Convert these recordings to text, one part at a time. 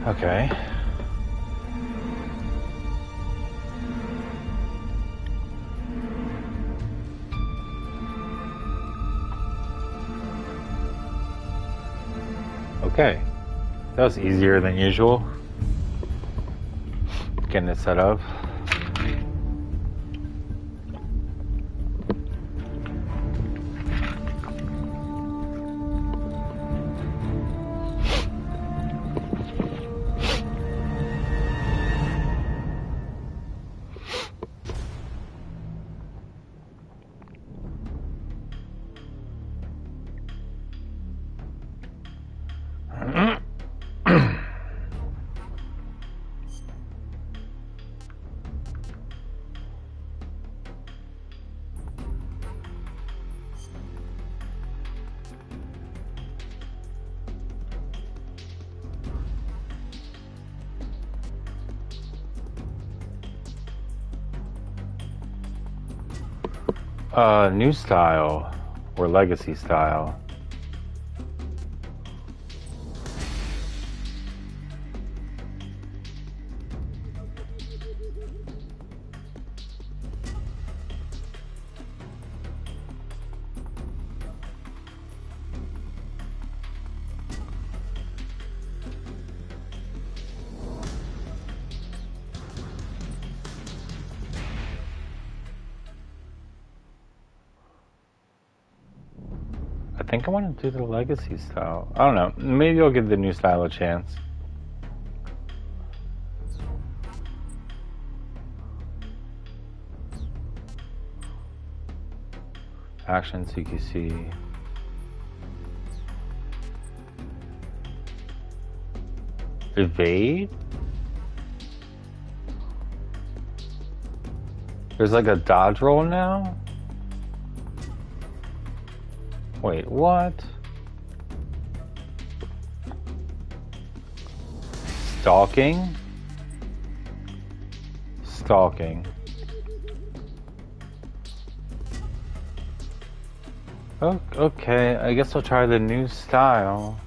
Okay. Okay. That was easier than usual. Getting it set up. New style or legacy style. I think I want to do the legacy style. I don't know. Maybe I'll give the new style a chance. Action CQC. Evade? There's like a dodge roll now? Wait, what? Stalking? Stalking. Oh, okay, I guess I'll try the new style.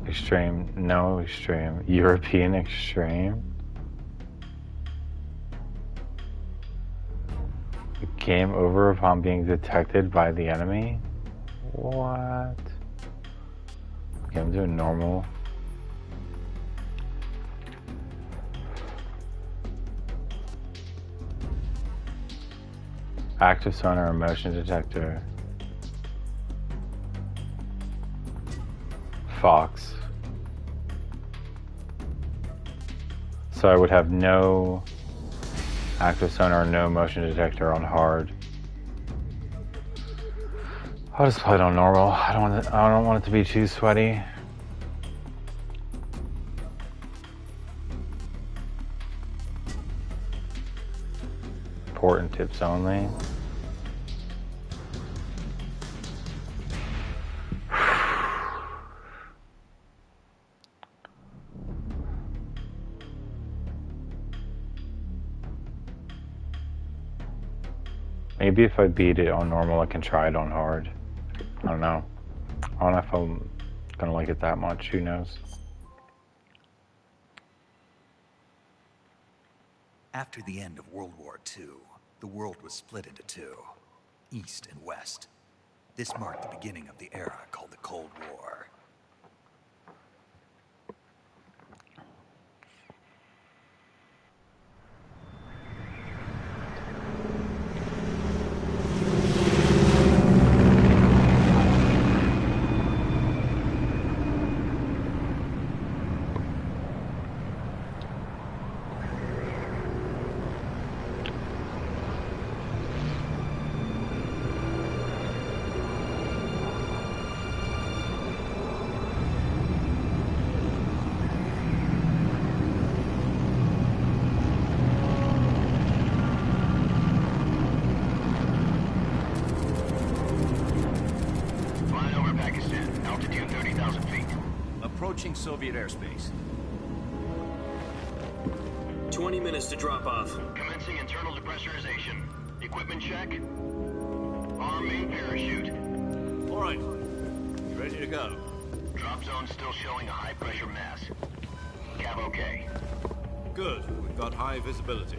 Extreme, no extreme. European extreme. Game over upon being detected by the enemy? What? Okay, I'm doing normal. Active sonar or motion detector. Fox. So I would have no active sonar, no motion detector on hard. I'll just play it on normal. I don't want it to be too sweaty. Important tips only. Maybe if I beat it on normal, I can try it on hard. I don't know. I don't know if I'm gonna like it that much. Who knows? After the end of World War II, the world was split into two, East and West. This marked the beginning of the era called the Cold War. Approaching Soviet airspace. 20 minutes to drop off. Commencing internal depressurization. Equipment check. Arm main parachute. All right. You ready to go? Drop zone still showing a high pressure mass. Cav okay. Good. We've got high visibility.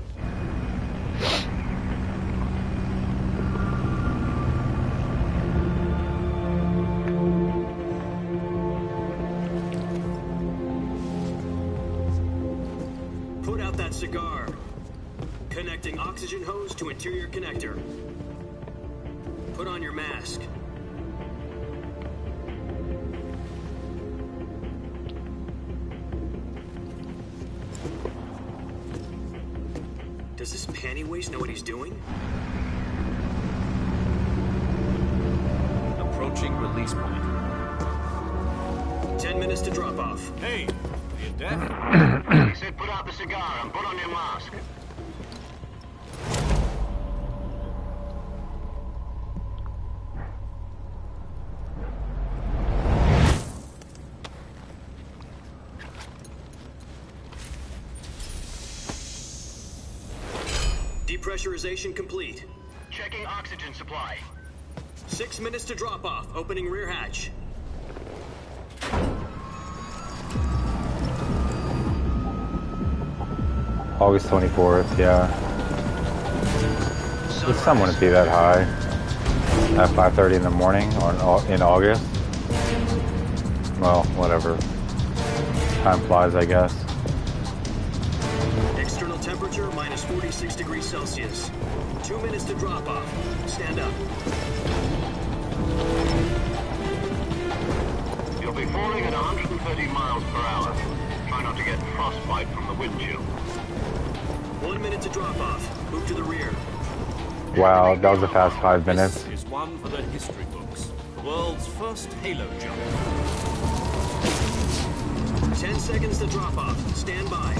Put out that cigar. Connecting oxygen hose to interior connector. Put on your mask. Does this panty waste know what he's doing? Approaching release point. 10 minutes to drop off. Hey, are you deaf? He said put out the cigar and put on your mask. Depressurization complete. Checking oxygen supply. 6 minutes to drop off. Opening rear hatch. August 24th, yeah. The sun wouldn't be that high at 5:30 in the morning in August. Well, whatever. Time flies, I guess. External temperature minus 46 degrees Celsius. 2 minutes to drop off. Stand up. You'll be falling at 130 miles per hour. Try not to get frostbite from the wind chill. 1 minute to drop off. Move to the rear. Wow, that was a fast 5 minutes. This is one for the history books. The world's first halo jump. 10 seconds to drop off. Stand by.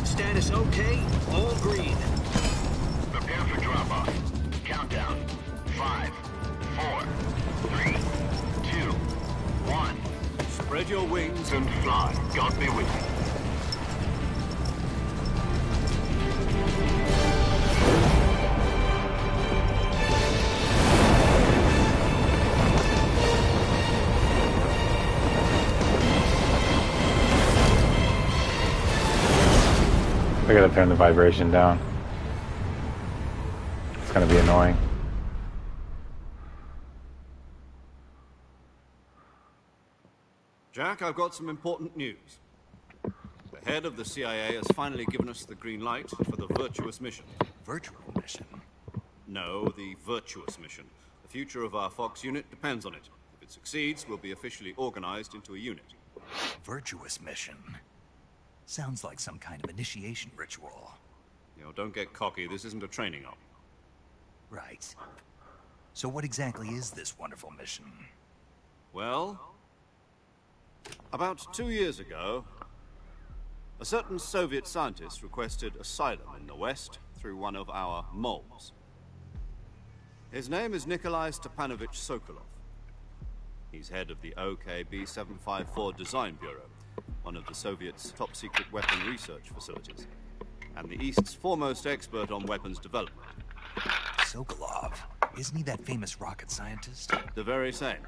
Status okay. All green. Prepare for drop off. Countdown. 5, 4, 3, 2, 1. Spread your wings And fly. God be with you. I gotta turn the vibration down. It's gonna be annoying. Jack, I've got some important news. The head of the CIA has finally given us the green light for the Virtuous mission. Virtual mission. No, the Virtuous mission. The future of our Fox unit depends on it. If it succeeds, we'll be officially organized into a unit. Virtuous mission. Sounds like some kind of initiation ritual. You know, don't get cocky. This isn't a training op. Right. So what exactly is this wonderful mission? Well, about 2 years ago, a certain Soviet scientist requested asylum in the West through one of our moles. His name is Nikolai Stepanovich Sokolov. He's head of the OKB-754 Design Bureau, one of the Soviets' top-secret weapon research facilities, and the East's foremost expert on weapons development. Sokolov. Isn't he that famous rocket scientist? The very same.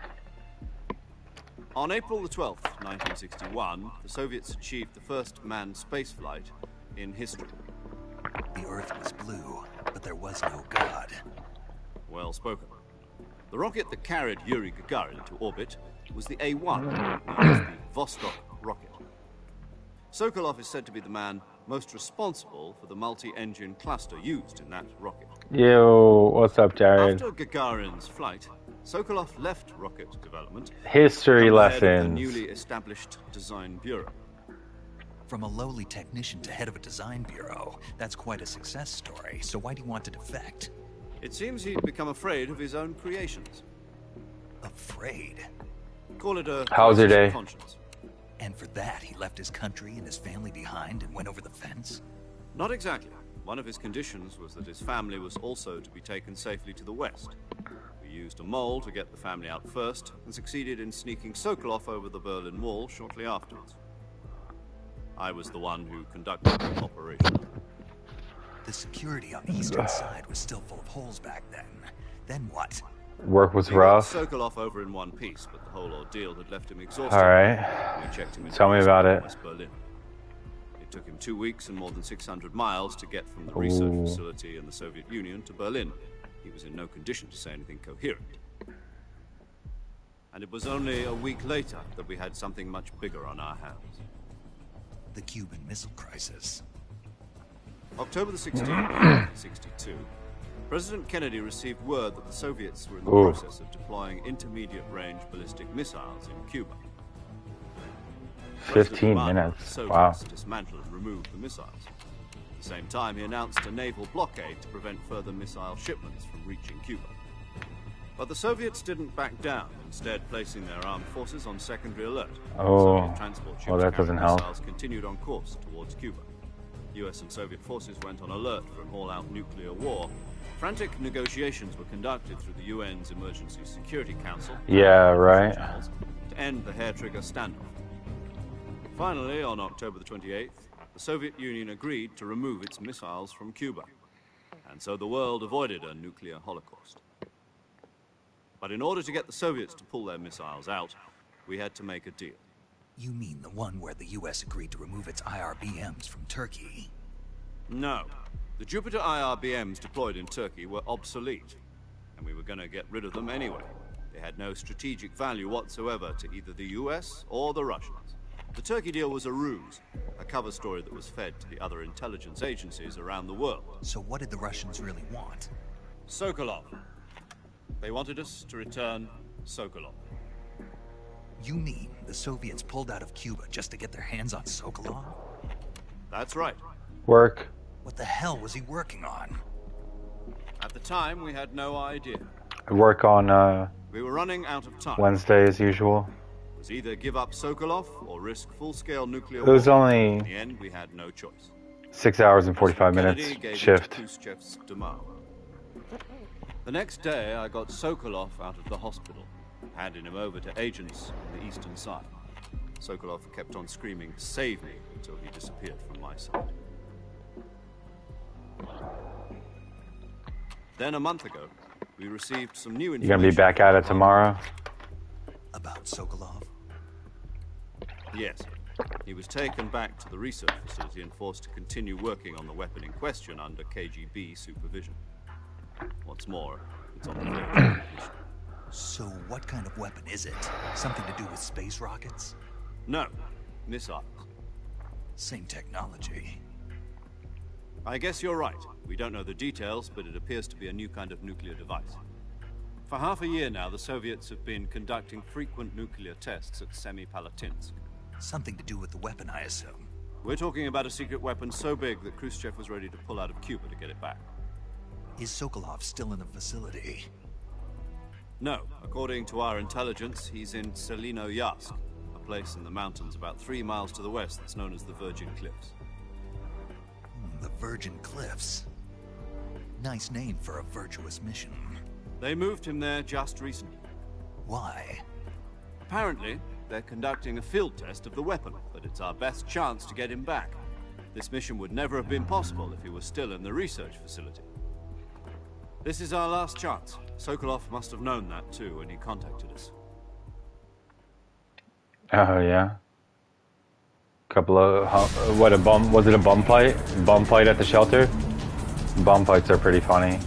On April the 12th, 1961, the Soviets achieved the first manned spaceflight in history. The Earth was blue, but there was no God. Well spoken. The rocket that carried Yuri Gagarin to orbit was the A-1, known as the Vostok rocket. Sokolov is said to be the man most responsible for the multi-engine cluster used in that rocket. Yo, what's up, Jared? After Gagarin's flight, Sokolov left rocket development. History and led the lessons. newly established design bureau. From a lowly technician to head of a design bureau, that's quite a success story. So why do you want to defect? It seems he'd become afraid of his own creations. Afraid? Call it a How's your crisis of day? conscience. And for that, he left his country and his family behind and went over the fence? Not exactly. One of his conditions was that his family was also to be taken safely to the west. We used a mole to get the family out first and succeeded in sneaking Sokolov over the Berlin Wall shortly afterwards. I was the one who conducted the operation. The security on the eastern side was still full of holes back then. Then what? Work was We got rough. Sokolov over in one piece, but the whole ordeal had left him exhausted. All right. We checked him into Tell me about hospital in it. West Berlin. It took him 2 weeks and more than 600 miles to get from the research Ooh. facility in the Soviet Union to Berlin. He was in no condition to say anything coherent. And it was only a week later that we had something much bigger on our hands. The Cuban Missile Crisis. October the 16th, 1962, President Kennedy received word that the Soviets were in the Ooh. process of deploying intermediate-range ballistic missiles in Cuba. 15 President minutes. demanded the Wow. Soviets dismantle and remove the missiles. At the same time, he announced a naval blockade to prevent further missile shipments from reaching Cuba. But the Soviets didn't back down, instead placing their armed forces on secondary alert. Oh. Soviet transport ships Well, that doesn't carrying help. missiles continued on course towards Cuba. US and Soviet forces went on alert for an all-out nuclear war. Frantic negotiations were conducted through the UN's Emergency Security Council Yeah, right. channels to end the hair-trigger standoff. Finally, on October the 28th, the Soviet Union agreed to remove its missiles from Cuba. And so the world avoided a nuclear holocaust. But in order to get the Soviets to pull their missiles out, we had to make a deal. You mean the one where the US agreed to remove its IRBMs from Turkey? No. The Jupiter IRBMs deployed in Turkey were obsolete, and we were going to get rid of them anyway. They had no strategic value whatsoever to either the US or the Russians. The Turkey deal was a ruse, a cover story that was fed to the other intelligence agencies around the world. So what did the Russians really want? Sokolov. They wanted us to return Sokolov. You mean the Soviets pulled out of Cuba just to get their hands on Sokolov? That's right. Work. What the hell was he working on? At the time, we had no idea. Work on We were running out of time. Wednesday as usual. It was either give up Sokolov or risk full-scale nuclear It was war. only In the end, we had no choice. 6 hours and 45 Kennedy minutes gave shift. it to Khrushchev's demand. The next day, I got Sokolov out of the hospital, handing him over to agents on the eastern side. Sokolov kept on screaming, "Save me," until he disappeared from my sight. Then a month ago, we received some new information. You're gonna be back at it tomorrow? About Sokolov? Yes. He was taken back to the research facility and forced to continue working on the weapon in question under KGB supervision. What's more, it's on the verge of completion. So what kind of weapon is it? Something to do with space rockets? No, missiles. Same technology. I guess you're right. We don't know the details, but it appears to be a new kind of nuclear device. For half a year now, the Soviets have been conducting frequent nuclear tests at Semipalatinsk. Something to do with the weapon, I assume. We're talking about a secret weapon so big that Khrushchev was ready to pull out of Cuba to get it back. Is Sokolov still in the facility? No, according to our intelligence, he's in Selinoyarsk, a place in the mountains about 3 miles to the west that's known as the Virgin Cliffs. The Virgin Cliffs. Nice name for a virtuous mission. They moved him there just recently. Why? Apparently, they're conducting a field test of the weapon, but it's our best chance to get him back. This mission would never have been possible if he was still in the research facility. This is our last chance. Sokolov must have known that too when he contacted us. Oh yeah. Couple of what, a bum, was it a bum fight? Bum fight at the shelter? Bum fights are pretty funny.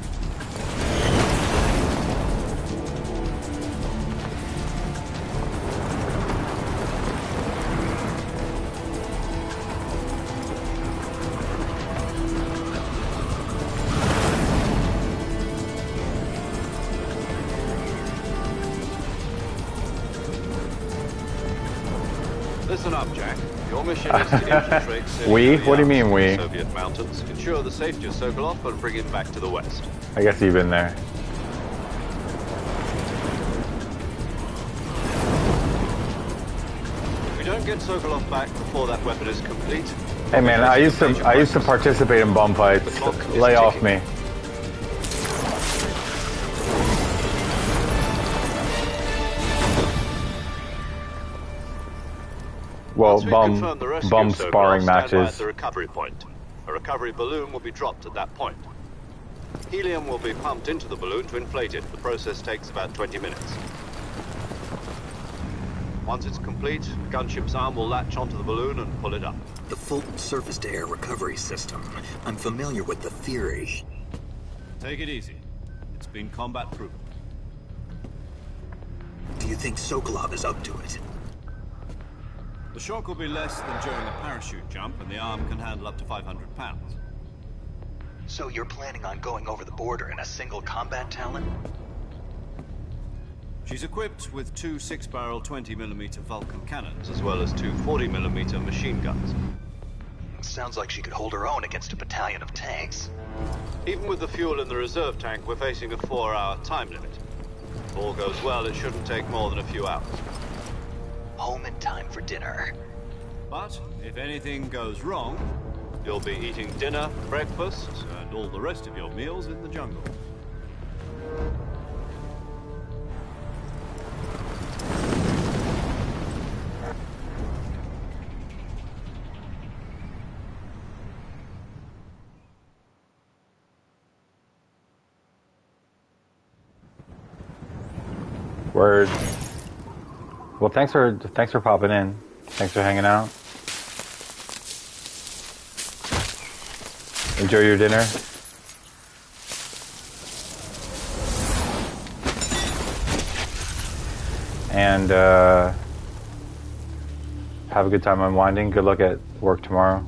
Listen up, Jack. Your mission is to infiltrate We? What do you mean, we? Soviet mountains, ensure the safety of Sokolov, and bring him back to the west. I guess you've been there. If we don't get Sokolov back before that weapon is complete... Hey man, I used to participate in bum fights. Lay off me. Well, Once we've confirmed the rescue bum of Sokolov, sparring stand by at matches. the recovery point. A recovery balloon will be dropped at that point. Helium will be pumped into the balloon to inflate it. The process takes about 20 minutes. Once it's complete, the gunship's arm will latch onto the balloon and pull it up. The Fulton surface-to-air recovery system. I'm familiar with the theory. Take it easy. It's been combat-proven. Do you think Sokolov is up to it? The shock will be less than during a parachute jump, and the arm can handle up to 500 pounds. So you're planning on going over the border in a single combat Talon? She's equipped with two 6-barrel 20mm Vulcan cannons, As well as two 40mm machine guns. Sounds like she could hold her own against a battalion of tanks. Even with the fuel in the reserve tank, we're facing a 4-hour time limit. If all goes well, it shouldn't take more than a few hours. Home in time for dinner. But if anything goes wrong, You'll be eating dinner, breakfast, and all the rest of your meals in the jungle. Word. Well, thanks for popping in. Thanks for hanging out. Enjoy your dinner. And have a good time unwinding. Good luck at work tomorrow.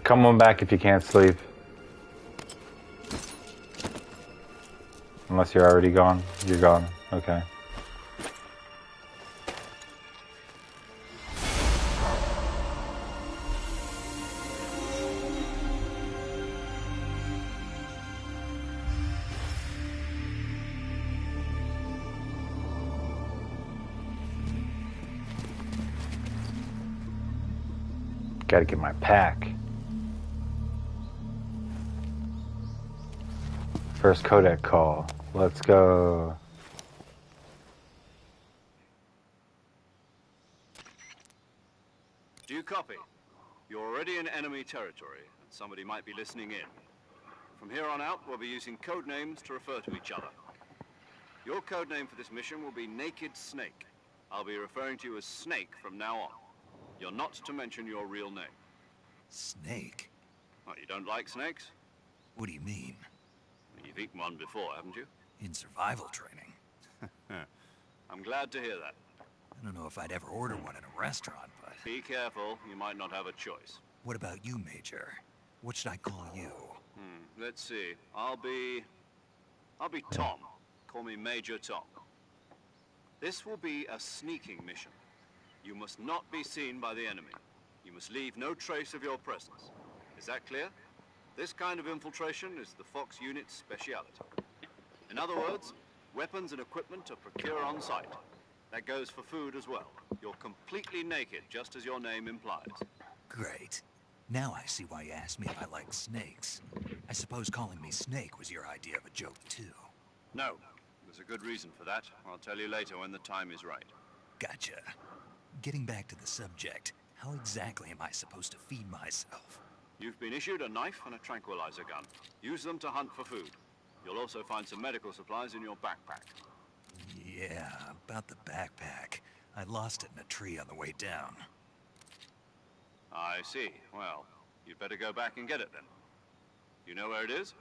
Come on back if you can't sleep. Unless you're already gone. You're gone. Okay. Gotta get my pack. First codec call. Let's go. Do you copy? You're already in enemy territory, and somebody might be listening in. From here on out, we'll be using code names to refer to each other. Your code name for this mission will be Naked Snake. I'll be referring to you as Snake from now on. You're not to mention your real name. Snake? What, you don't like snakes? What do you mean? You've eaten one before, haven't you? In survival training? I'm glad to hear that. I don't know if I'd ever order one in a restaurant, but... Be careful, you might not have a choice. What about you, Major? What should I call you? Let's see. I'll be Tom. Call me Major Tom. This will be a sneaking mission. You must not be seen by the enemy. You must leave no trace of your presence. Is that clear? This kind of infiltration is the Fox unit's speciality. In other words, weapons and equipment are procured on site. That goes for food as well. You're completely naked, just as your name implies. Great. Now I see why you asked me if I like snakes. I suppose calling me Snake was your idea of a joke, too. No, there's a good reason for that. I'll tell you later when the time is right. Gotcha. Getting back to the subject, how exactly am I supposed to feed myself? You've been issued a knife and a tranquilizer gun. Use them to hunt for food. You'll also find some medical supplies in your backpack. Yeah, about the backpack. I lost it in a tree on the way down. I see. Well, you'd better go back and get it then. You know where it is?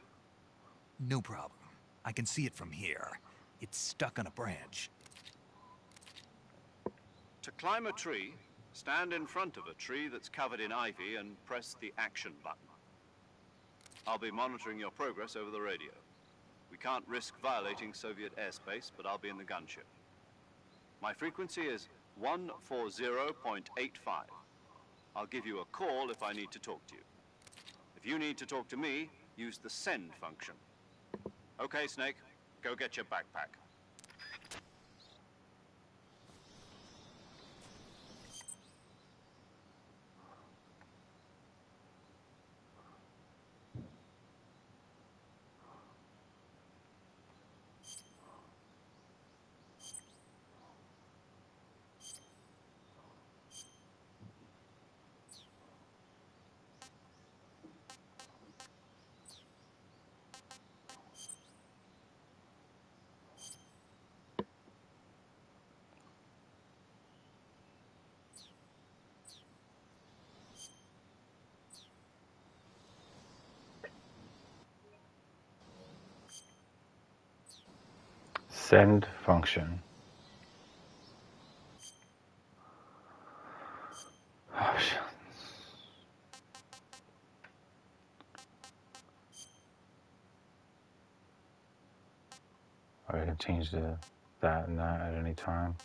No problem. I can see it from here. It's stuck on a branch. To climb a tree, stand in front of a tree that's covered in ivy and press the action button. I'll be monitoring your progress over the radio. We can't risk violating Soviet airspace, but I'll be in the gunship. My frequency is 140.85. I'll give you a call if I need to talk to you. If you need to talk to me, use the send function. Okay, Snake, go get your backpack. Send function. Oh, shit. I can change that and that at any time.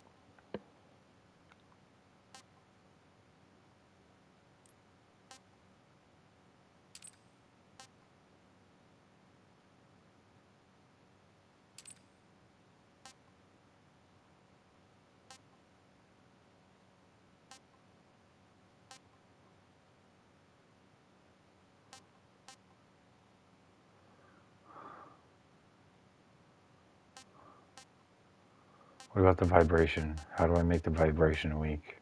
What about the vibration? How do I make the vibration weak?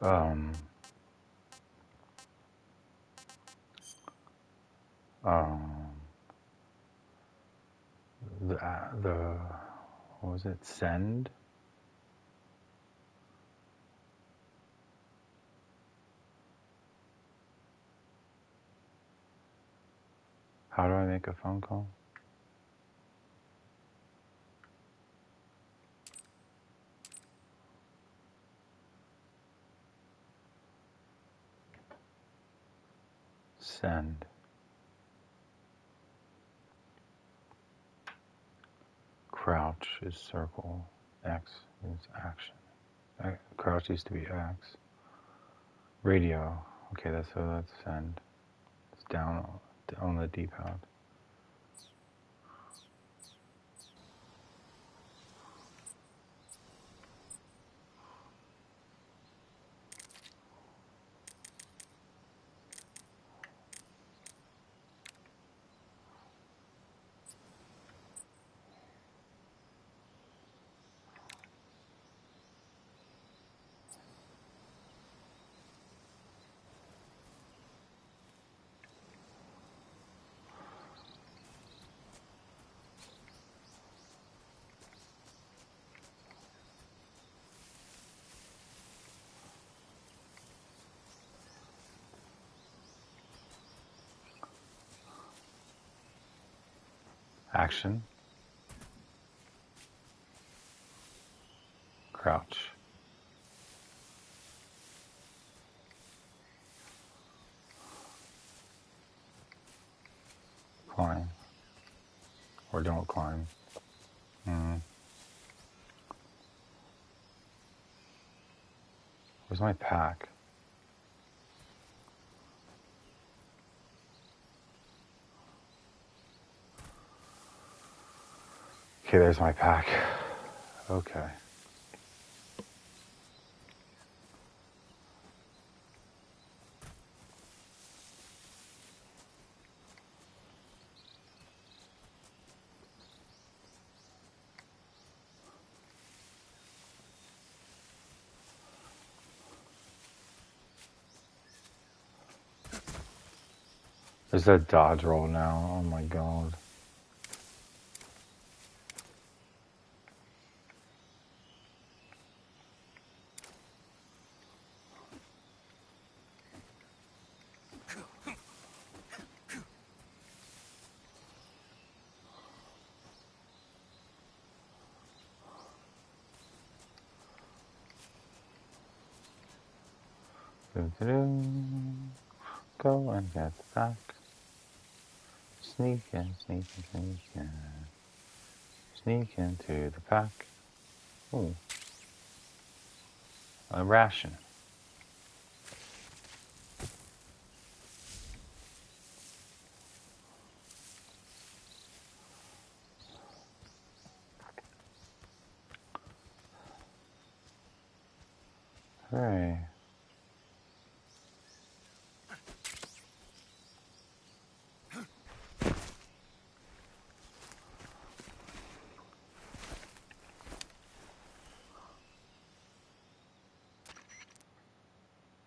Um, um, the what was it? Send? How do I make a phone call? Send. Crouch is circle. X is action. Crouch used to be X. Radio. Okay, that's send. It's down on the D-pad. Action. Crouch. Climb. Or don't climb. Where's my pack? Okay, there's my pack. Okay. There's that dodge roll now. Oh my god. Go and get the pack. Sneak in, sneak in, sneak in. Sneak into the pack. Ooh. A ration. Hooray.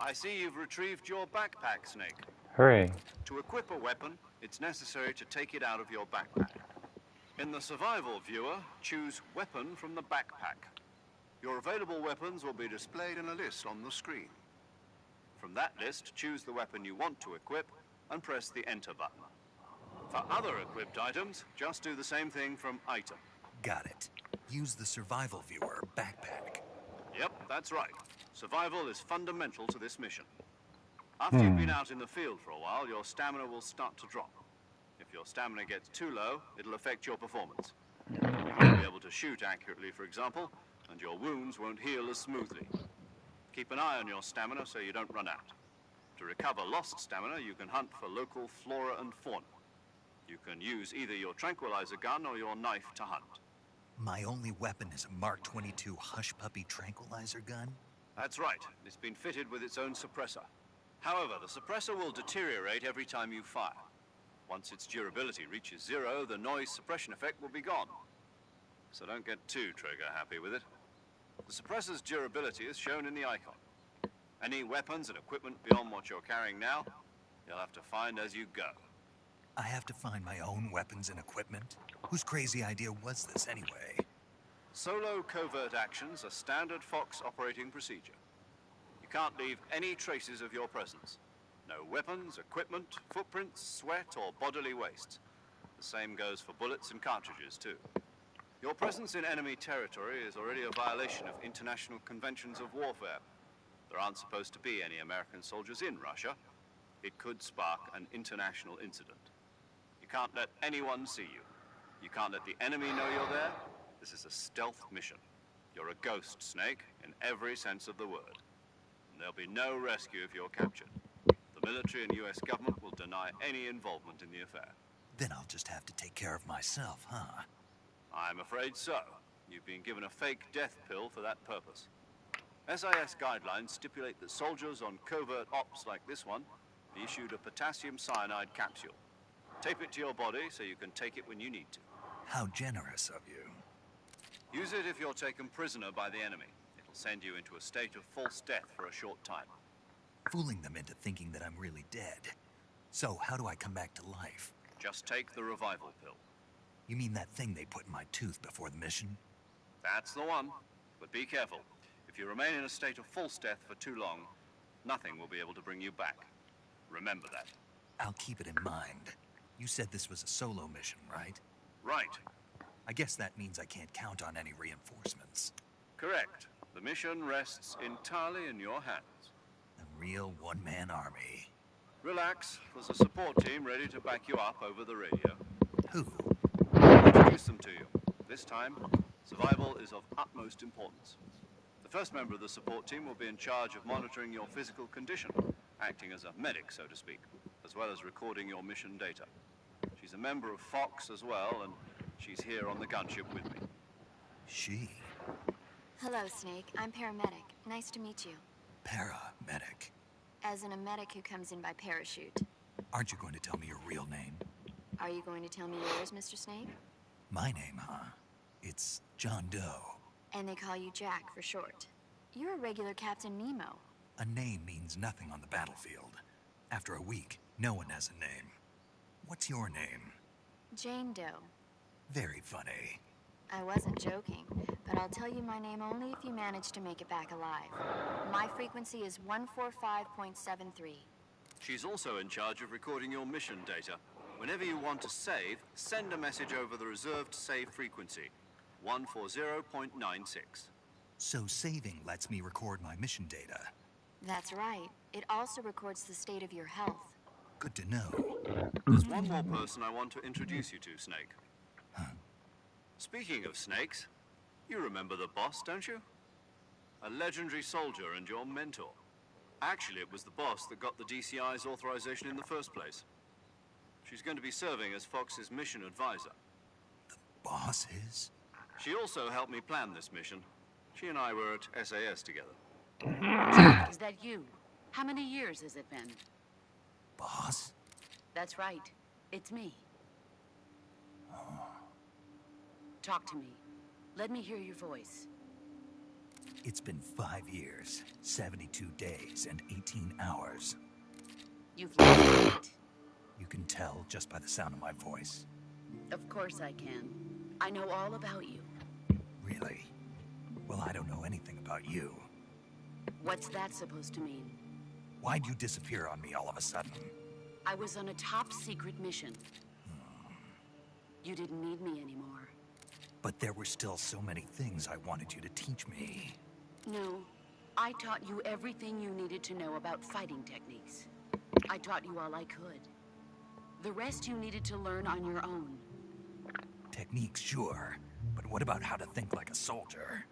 I see you've retrieved your backpack, Snake. Hooray. To equip a weapon, it's necessary to take it out of your backpack. In the survival viewer, choose Weapon from the backpack. Your available weapons will be displayed in a list on the screen. From that list, choose the weapon you want to equip and press the Enter button. For other equipped items, just do the same thing from Item. Got it. Use the survival viewer backpack. Yep, that's right. Survival is fundamental to this mission. After you've been out in the field for a while, your stamina will start to drop. If your stamina gets too low, it'll affect your performance. You won't be able to shoot accurately, for example, and your wounds won't heal as smoothly. Keep an eye on your stamina so you don't run out. To recover lost stamina, you can hunt for local flora and fauna. You can use either your tranquilizer gun or your knife to hunt. My only weapon is a Mark 22 Hush Puppy tranquilizer gun? That's right. It's been fitted with its own suppressor. However, the suppressor will deteriorate every time you fire. Once its durability reaches 0, the noise suppression effect will be gone. So don't get too trigger-happy with it. The suppressor's durability is shown in the icon. Any weapons and equipment beyond what you're carrying now, you'll have to find as you go. I have to find my own weapons and equipment? Whose crazy idea was this anyway? Solo covert actions are standard Fox operating procedure. You can't leave any traces of your presence. No weapons, equipment, footprints, sweat, or bodily wastes. The same goes for bullets and cartridges, too. Your presence in enemy territory is already a violation of international conventions of warfare. There aren't supposed to be any American soldiers in Russia. It could spark an international incident. You can't let anyone see you. You can't let the enemy know you're there. This is a stealth mission. You're a ghost, Snake, in every sense of the word. And there'll be no rescue if you're captured. The military and US government will deny any involvement in the affair. Then I'll just have to take care of myself, huh? I'm afraid so. You've been given a fake death pill for that purpose. SIS guidelines stipulate that soldiers on covert ops like this one be issued a potassium cyanide capsule. Tape it to your body so you can take it when you need to. How generous of you. Use it if you're taken prisoner by the enemy. It'll send you into a state of false death for a short time. Fooling them into thinking that I'm really dead. So how do I come back to life? Just take the revival pill. You mean that thing they put in my tooth before the mission? That's the one. But be careful. If you remain in a state of false death for too long, nothing will be able to bring you back. Remember that. I'll keep it in mind. You said this was a solo mission, right? Right. I guess that means I can't count on any reinforcements. Correct. The mission rests entirely in your hands. A real one-man army. Relax. There's a support team ready to back you up over the radio. Who? I'll introduce them to you. This time, survival is of utmost importance. The first member of the support team will be in charge of monitoring your physical condition, acting as a medic, so to speak, as well as recording your mission data. She's a member of Fox as well, and she's here on the gunship with me. She? Hello, Snake. I'm paramedic. Nice to meet you. Paramedic. As in a medic who comes in by parachute. Aren't you going to tell me your real name? Are you going to tell me yours, Mr. Snake? My name, huh? It's John Doe. And they call you Jack for short. You're a regular Captain Nemo. A name means nothing on the battlefield. After a week, no one has a name. What's your name? Jane Doe. Very funny. I wasn't joking, but I'll tell you my name only if you manage to make it back alive. My frequency is 145.73. She's also in charge of recording your mission data. Whenever you want to save, send a message over the reserved save frequency, 140.96. So saving lets me record my mission data. That's right. It also records the state of your health. Good to know. There's one more person I want to introduce you to, Snake. Huh? Speaking of snakes, you remember the boss, don't you? a legendary soldier and your mentor. Actually, it was the boss that got the DCI's authorization in the first place. She's going to be serving as Fox's mission advisor. Boss is? She also helped me plan this mission. She and I were at SAS together. Is that you? How many years has it been? Boss? That's right. It's me. Talk to me. Let me hear your voice. It's been 5 years, 72 days, and 18 hours. You've lost it. You can tell just by the sound of my voice. Of course I can. I know all about you. Really? Well, I don't know anything about you. What's that supposed to mean? Why'd you disappear on me all of a sudden? I was on a top-secret mission. You didn't need me anymore. But there were still so many things I wanted you to teach me. No. I taught you everything you needed to know about fighting techniques. I taught you all I could. The rest you needed to learn on your own. Techniques, sure. But what about how to think like a soldier?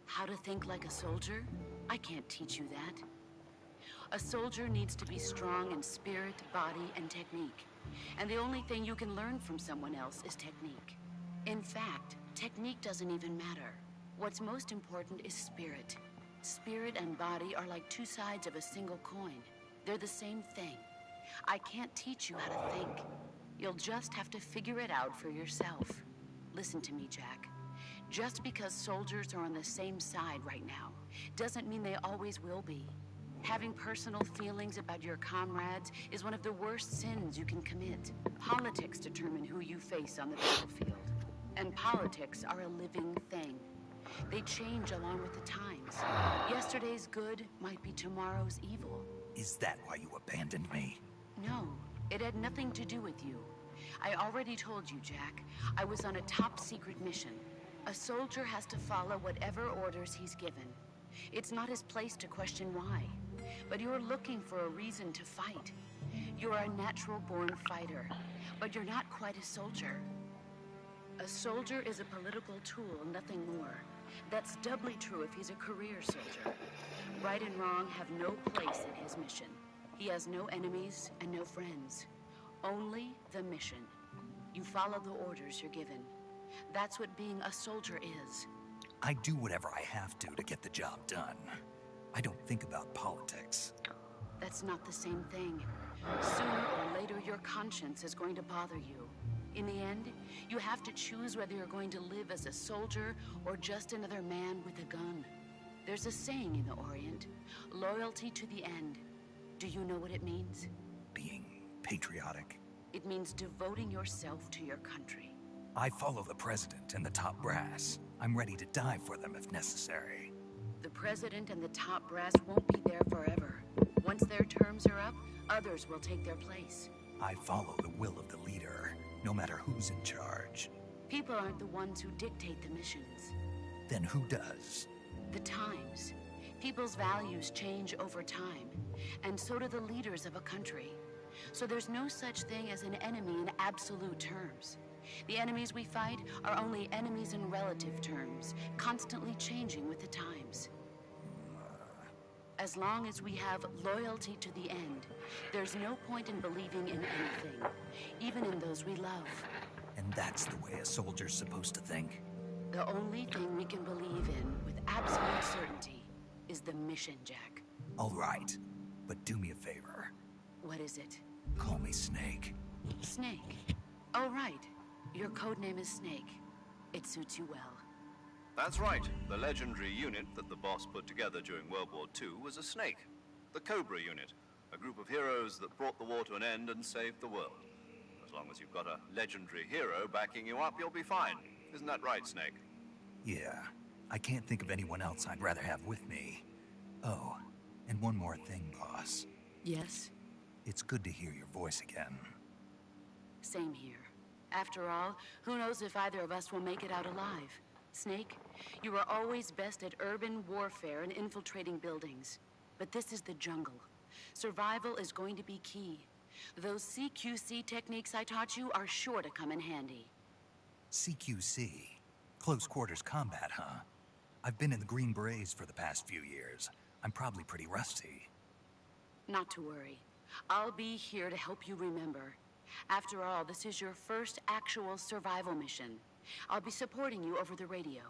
How to think like a soldier? I can't teach you that. A soldier needs to be strong in spirit, body, and technique. And the only thing you can learn from someone else is technique. In fact, technique doesn't even matter. What's most important is spirit. Spirit and body are like two sides of a single coin. They're the same thing. I can't teach you how to think. You'll just have to figure it out for yourself. Listen to me, Jack. Just because soldiers are on the same side right now doesn't mean they always will be. Having personal feelings about your comrades is one of the worst sins you can commit. Politics determine who you face on the battlefield. And politics are a living thing. They change along with the times. Yesterday's good might be tomorrow's evil. Is that why you abandoned me? No, it had nothing to do with you. I already told you, Jack. I was on a top-secret mission. A soldier has to follow whatever orders he's given. It's not his place to question why. But you're looking for a reason to fight. You're a natural-born fighter, but you're not quite a soldier. A soldier is a political tool, nothing more. That's doubly true if he's a career soldier. Right and wrong have no place in his mission. He has no enemies and no friends. Only the mission. You follow the orders you're given. That's what being a soldier is. I do whatever I have to get the job done. I don't think about politics. That's not the same thing. Sooner or later, your conscience is going to bother you. In the end, you have to choose whether you're going to live as a soldier or just another man with a gun. There's a saying in the Orient, loyalty to the end. Do you know what it means? Being patriotic. It means devoting yourself to your country. I follow the president and the top brass. I'm ready to die for them if necessary. The president and the top brass won't be there forever. Once their terms are up, others will take their place. I follow the will of the leader, no matter who's in charge. People aren't the ones who dictate the missions. Then who does? The times. People's values change over time, and so do the leaders of a country. So there's no such thing as an enemy in absolute terms. The enemies we fight are only enemies in relative terms, constantly changing with the times. As long as we have loyalty to the end, there's no point in believing in anything, even in those we love. And that's the way a soldier's supposed to think? The only thing we can believe in with absolute certainty is the mission, Jack. All right, but do me a favor. What is it? Call me Snake. Snake? Oh, right. Your codename is Snake. It suits you well. That's right. The legendary unit that the boss put together during World War II was a snake. The Cobra unit. A group of heroes that brought the war to an end and saved the world. As long as you've got a legendary hero backing you up, you'll be fine. Isn't that right, Snake? Yeah. I can't think of anyone else I'd rather have with me. Oh, and one more thing, boss. Yes? It's good to hear your voice again. Same here. After all, who knows if either of us will make it out alive? Snake, you are always best at urban warfare and infiltrating buildings. But this is the jungle. Survival is going to be key. Those CQC techniques I taught you are sure to come in handy. CQC? Close quarters combat, huh? I've been in the Green Berets for the past few years. I'm probably pretty rusty. Not to worry. I'll be here to help you remember. After all, this is your first actual survival mission. I'll be supporting you over the radio.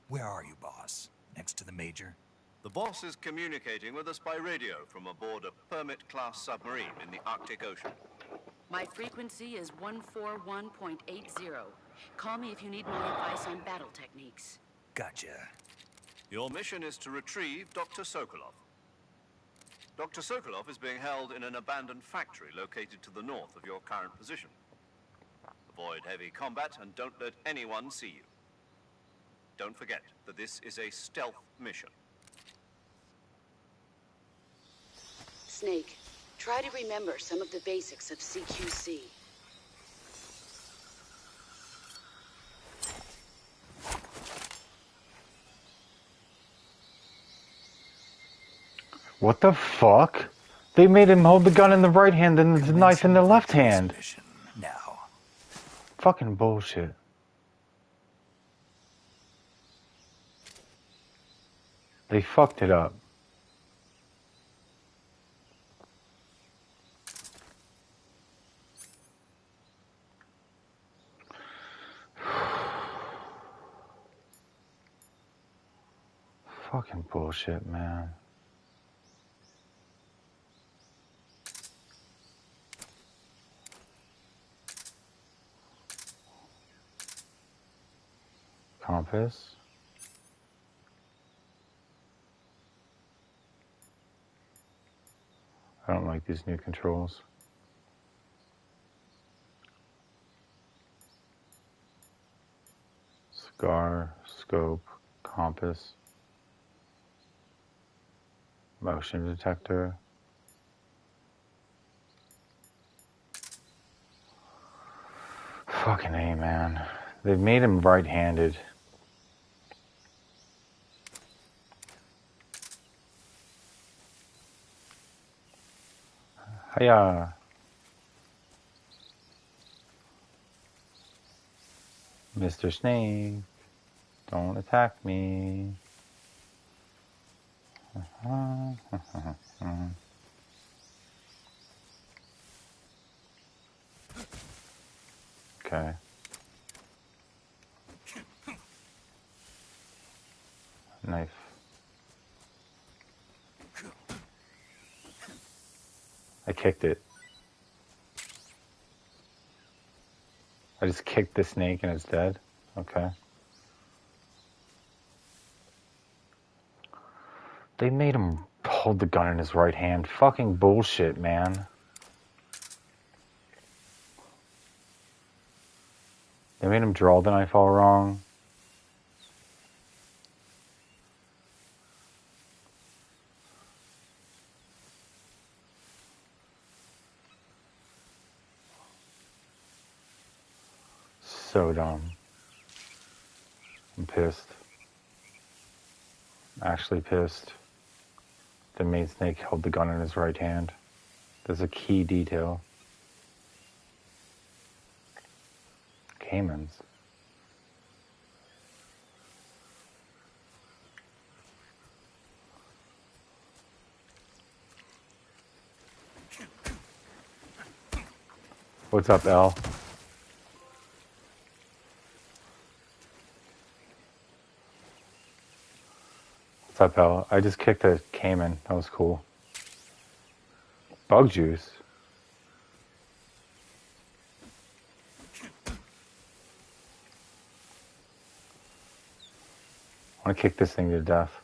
Where are you, boss? Next to the Major? The boss is communicating with us by radio from aboard a Permit-class submarine in the Arctic Ocean. My frequency is 141.80. Call me if you need my advice on battle techniques. Gotcha. Your mission is to retrieve Dr. Sokolov. Dr. Sokolov is being held in an abandoned factory located to the north of your current position. Avoid heavy combat and don't let anyone see you. Don't forget that this is a stealth mission. Snake, try to remember some of the basics of CQC. What the fuck? They made him hold the gun in the right hand and the knife in the left hand. Now. Fucking bullshit. They fucked it up. Fucking bullshit, man. Compass. I don't like these new controls. Cigar, scope, compass, motion detector. Fucking A, man. They've made him right-handed. Hiya. Mr. Snake, don't attack me. Okay. Knife. I kicked it. I just kicked the snake and it's dead? Okay. They made him hold the gun in his right hand. Fucking bullshit, man. They made him draw the knife all wrong. So dumb. I'm pissed. Actually pissed. The main snake held the gun in his right hand. There's a key detail. Caimans. What's up, L? What's up, L? I just kicked a caiman. That was cool. Bug juice. I want to kick this thing to death.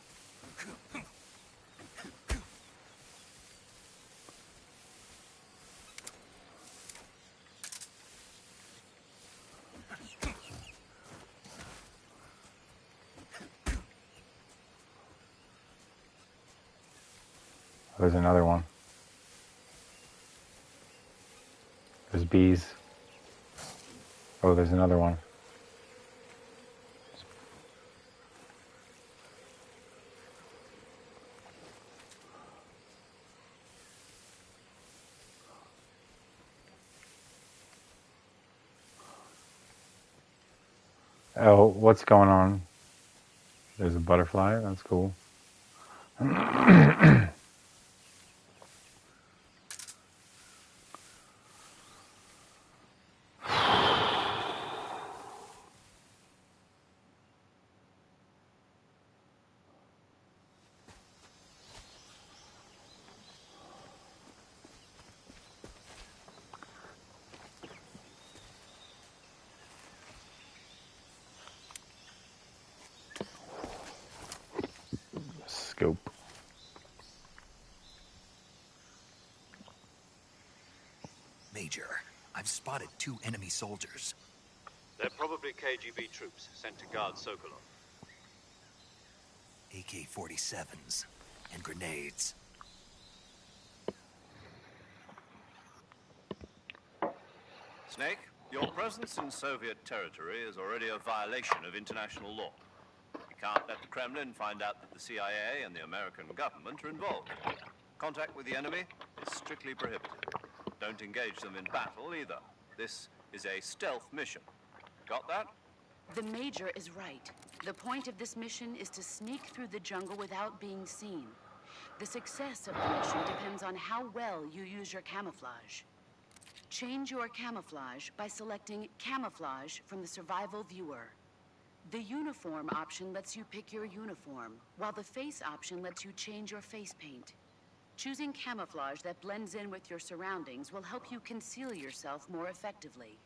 There's another one. There's bees. Oh, there's another one. Oh, what's going on? There's a butterfly. That's cool. Scope. Major, I've spotted 2 enemy soldiers. They're probably KGB troops sent to guard Sokolov. AK-47s and grenades. Snake, your presence in Soviet territory is already a violation of international law. You can't let the Kremlin find out that the CIA and the American government are involved. Contact with the enemy is strictly prohibited. Don't engage them in battle either. This is a stealth mission. Got that? The Major is right. The point of this mission is to sneak through the jungle without being seen. The success of the mission depends on how well you use your camouflage. Change your camouflage by selecting Camouflage from the Survival Viewer. The Uniform option lets you pick your uniform, while the Face option lets you change your face paint. Choosing camouflage that blends in with your surroundings will help you conceal yourself more effectively.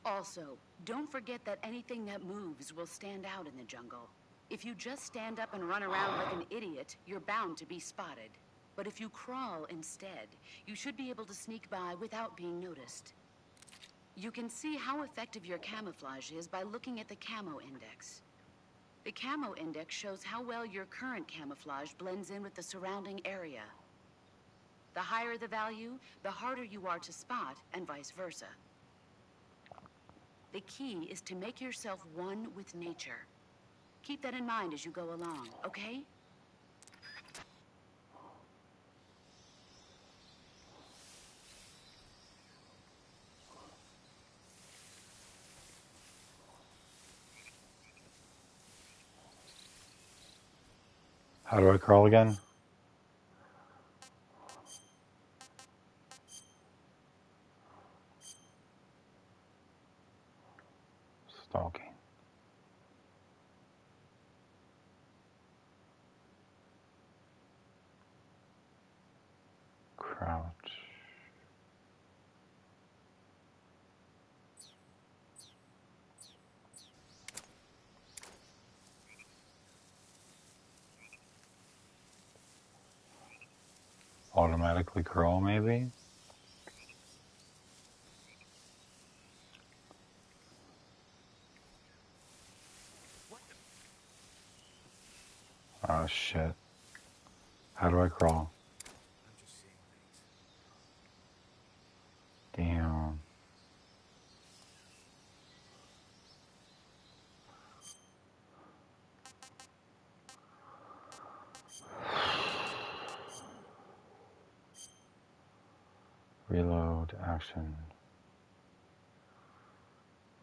Also, don't forget that anything that moves will stand out in the jungle. If you just stand up and run around like an idiot, you're bound to be spotted. But if you crawl instead, you should be able to sneak by without being noticed. You can see how effective your camouflage is by looking at the Camo Index. The Camo Index shows how well your current camouflage blends in with the surrounding area. The higher the value, the harder you are to spot, and vice versa. The key is to make yourself one with nature. Keep that in mind as you go along, okay? How do I crawl again? Stalking. Crouch. Automatically crawl, maybe? Oh shit. How do I crawl? Damn. Reload, action.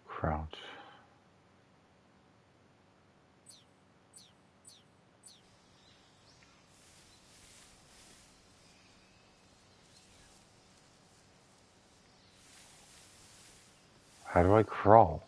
Crouch. How do I crawl?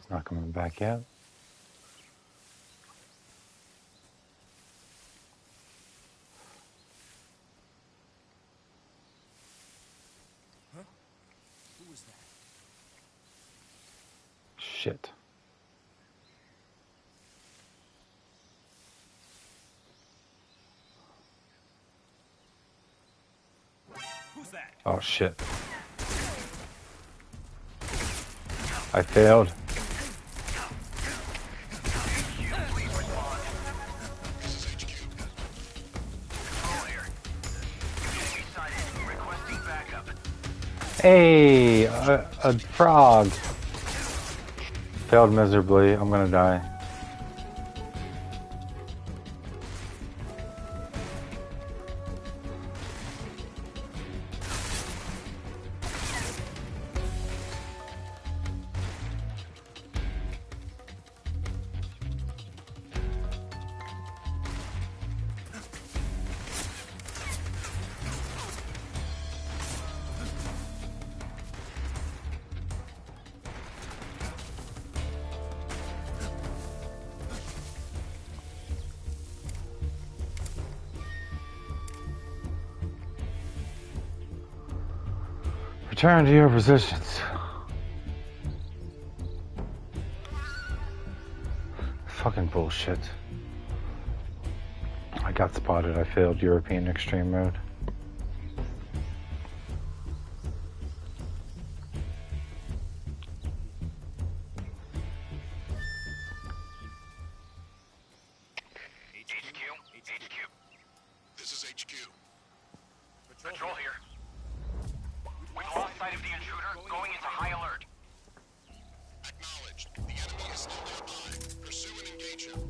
It's not coming back yet. Huh? Who was that? Shit. that? Oh shit. I failed. Hey, a frog. Failed miserably. I'm gonna die. Return to your positions. Fucking bullshit. I got spotted. I failed European extreme mode. HQ. This is HQ. Patrol here. We've lost sight of the intruder, going into high alert. Acknowledged. The enemy is still nearby. Pursue and engage him.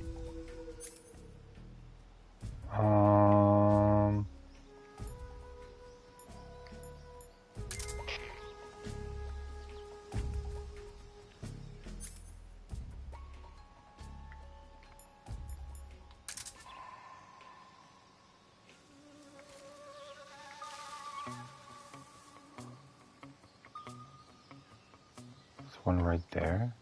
There's one right there.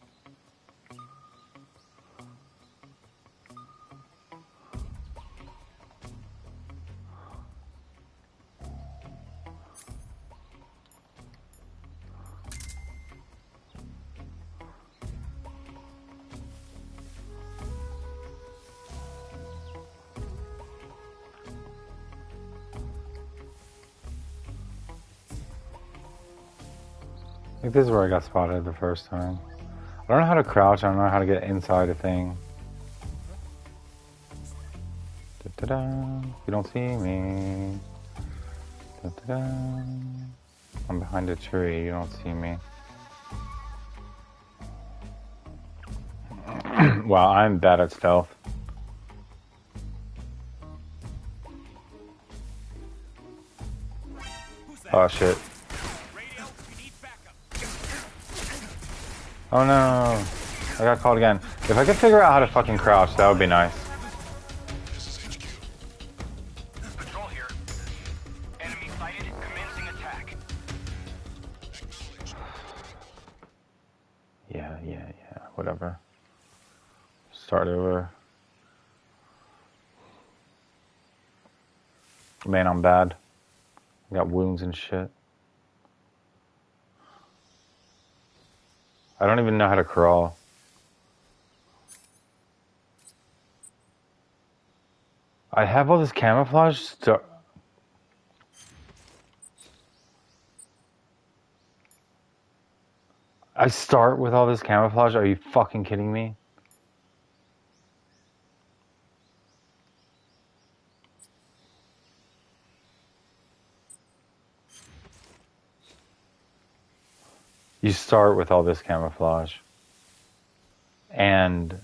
I think this is where I got spotted the first time. I don't know how to crouch. I don't know how to get inside a thing. Da-da-da. You don't see me. Da-da-da. I'm behind a tree. You don't see me. Wow, I'm bad at stealth. Oh shit. Oh no, I got caught again. If I could figure out how to fucking crouch, that would be nice. Patrol here. Enemy sighted, commencing attack. Yeah, whatever. Start over. Man, I'm bad. I got wounds and shit. I don't even know how to crawl. I have all this camouflage stuff. I start with all this camouflage? Are you fucking kidding me? You start with all this camouflage. And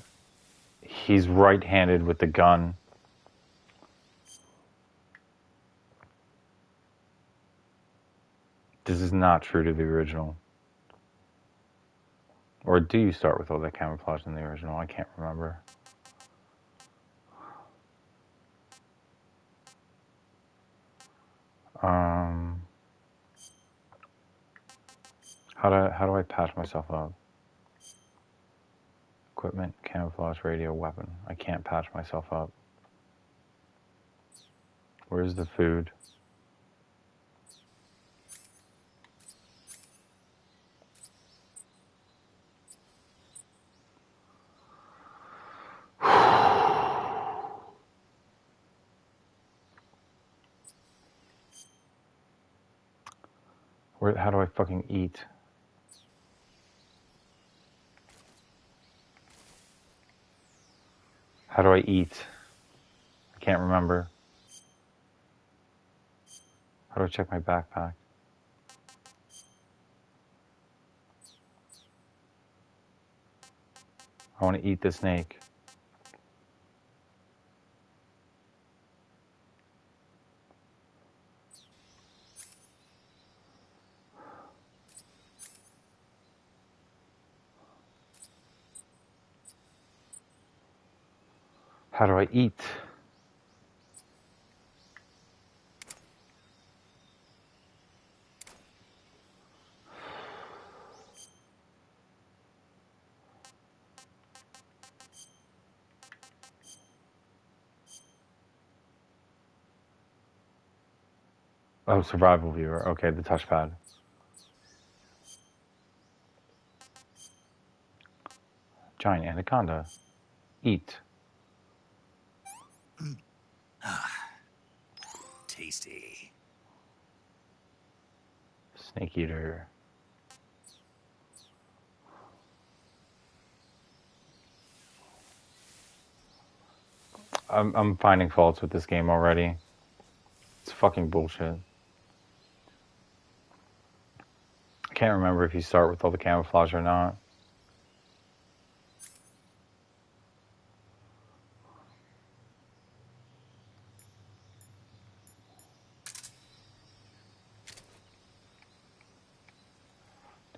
he's right-handed with the gun. This is not true to the original. Or do you start with all that camouflage in the original? I can't remember. How do I patch myself up? Equipment, camouflage, radio, weapon. I can't patch myself up. Where's the food? Where? How do I fucking eat? How do I eat? I can't remember. How do I check my backpack? I want to eat the snake. How do I eat? Oh, survival viewer. Okay, the touchpad. Giant anaconda. Eat. Tasty. Snake eater. I'm finding faults with this game already. It's fucking bullshit. I can't remember if you start with all the camouflage or not.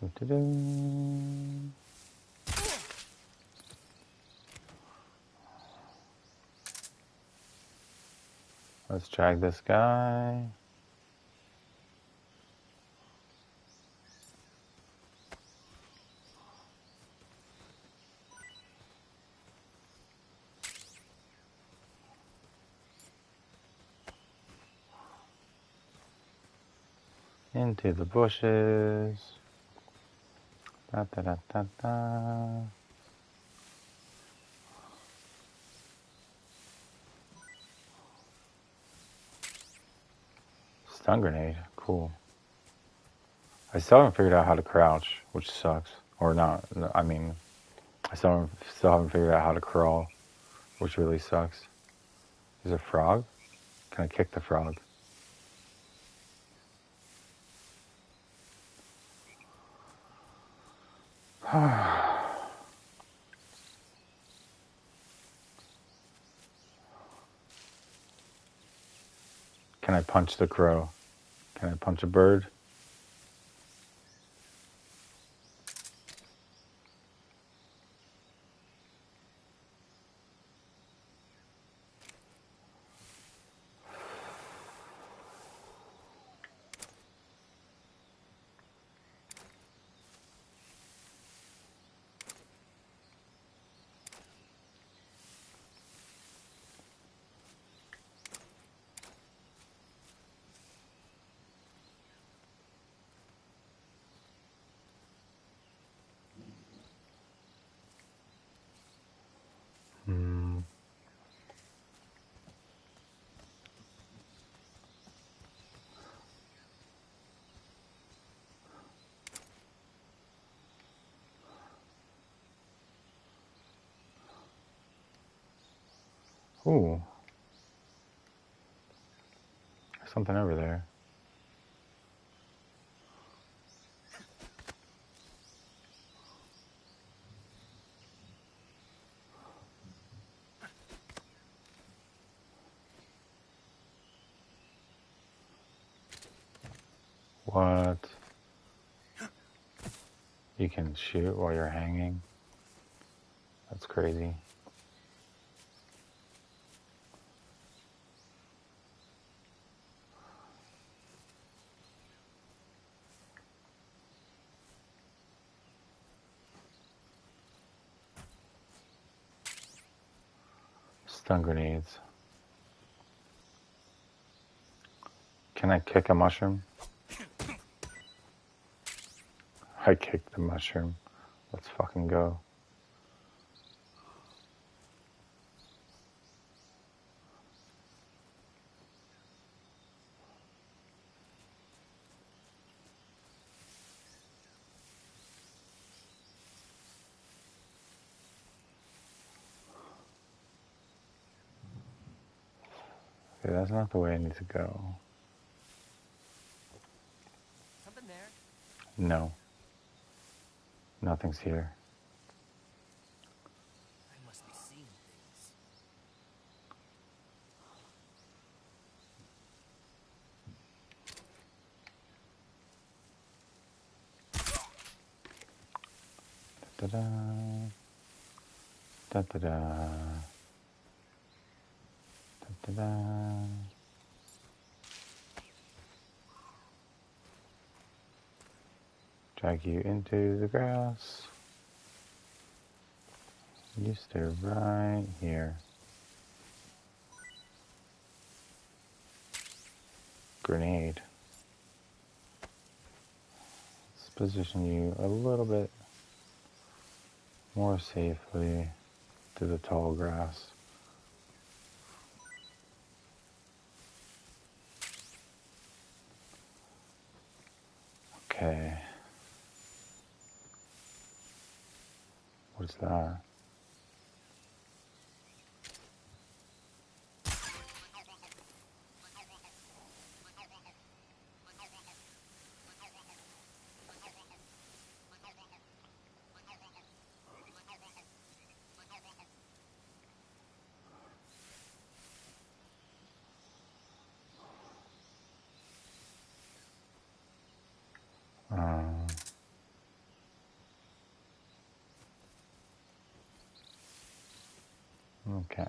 Doo-doo-doo. Let's drag this guy. Into the bushes. Da da da da da. Stun grenade. Cool. I still haven't figured out how to crouch, which sucks. Or not. I mean, I still haven't figured out how to crawl, which really sucks. There's a frog? Can I kick the frog? Can I punch the crow? Can I punch a bird? Hmm. Ooh. There's something over there. What? You can shoot while you're hanging? That's crazy. Stun grenades. Can I kick a mushroom? I kicked the mushroom. Let's fucking go. Okay, that's not the way I need to go. Something there? No. Nothing's here. I must be seeing things. Da-da. Da-da-da. Da-da-da. Drag you into the grass. You stay right here. Grenade. Let's position you a little bit more safely to the tall grass. Okay. What's that? Okay.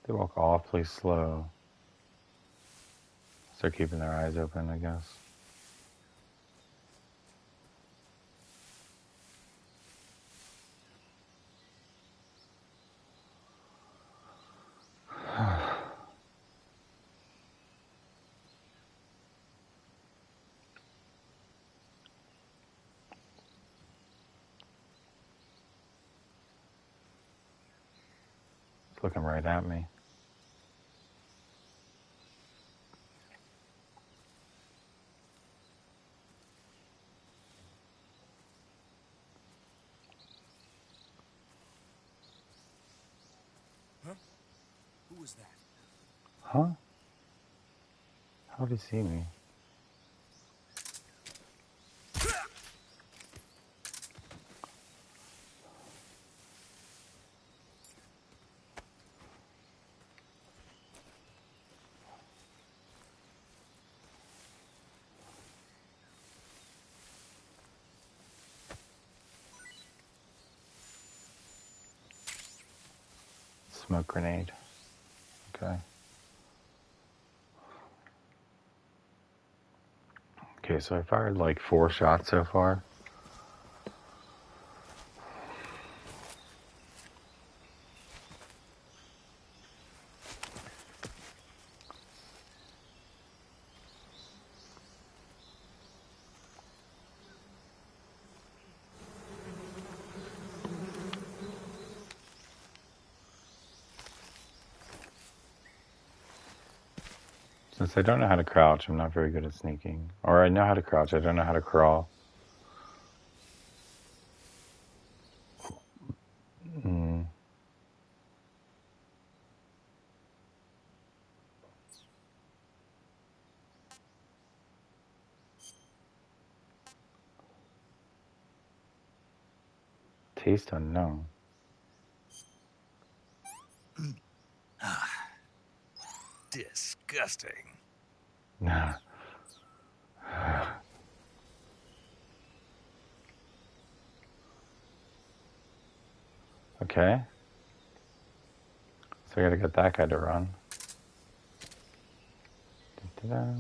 They walk awfully slow. So they're keeping their eyes open, I guess. It's looking right at me. Huh? Who was that? Huh? How did he see me? Smoke grenade. Okay. Okay, so I fired like 4 shots so far. Since I don't know how to crouch, I'm not very good at sneaking. Or I know how to crouch, I don't know how to crawl. Taste unknown. Disgusting. Nah. Okay. So I gotta get that guy to run. Da-da-da.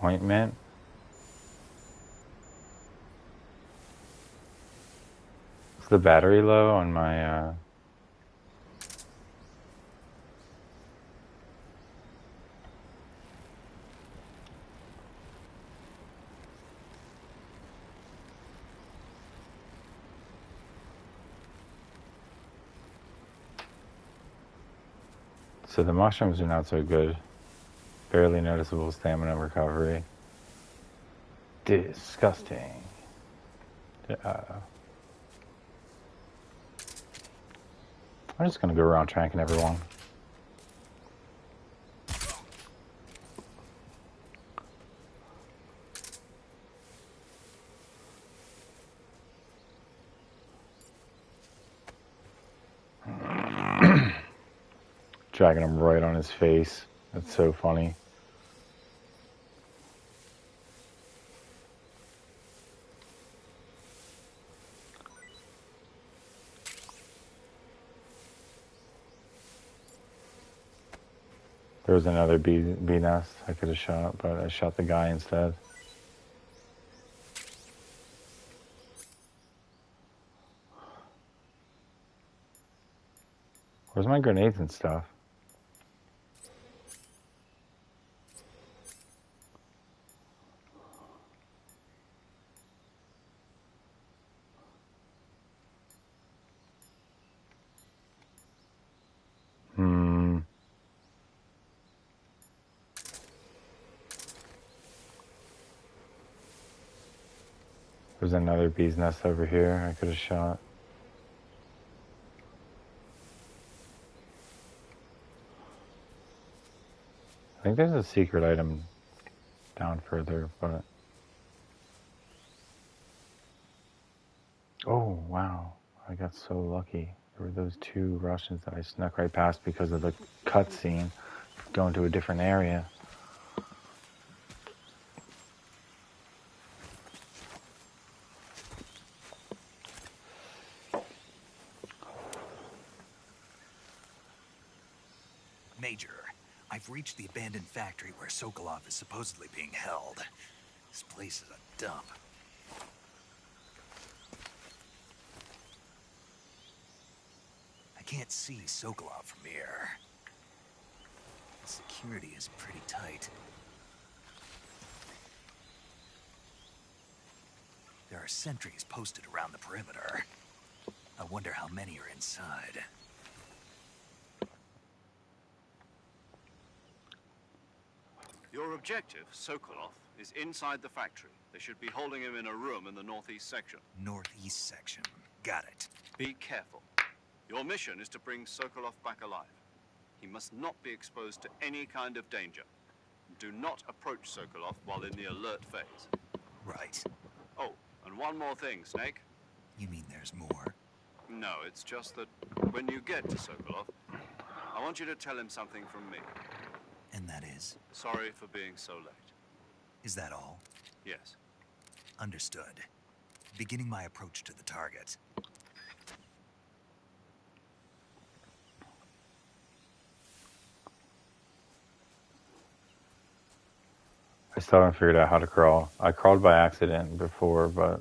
Ointment. Is the battery low on my So the mushrooms are not so good. Barely noticeable stamina recovery. Disgusting. I'm just gonna go around tranking everyone. Dragging him right on his face. That's so funny. There was another bee nest I could have shot, but I shot the guy instead. Where's my grenades and stuff? There's another bee's nest over here I could have shot. I think there's a secret item down further, but... Oh, wow. I got so lucky. There were those two Russians that I snuck right past because of the cutscene going to a different area. Major, I've reached the abandoned factory where Sokolov is supposedly being held. This place is a dump. I can't see Sokolov from here. Security is pretty tight. There are sentries posted around the perimeter. I wonder how many are inside. Your objective, Sokolov, is inside the factory. They should be holding him in a room in the northeast section. Northeast section. Got it. Be careful. Your mission is to bring Sokolov back alive. He must not be exposed to any kind of danger. Do not approach Sokolov while in the alert phase. Right. Oh, and one more thing, Snake. You mean there's more? No, it's just that when you get to Sokolov, I want you to tell him something from me. And that is? Sorry for being so late. Is that all? Yes. Understood. Beginning my approach to the target. I still haven't figured out how to crawl. I crawled by accident before, but...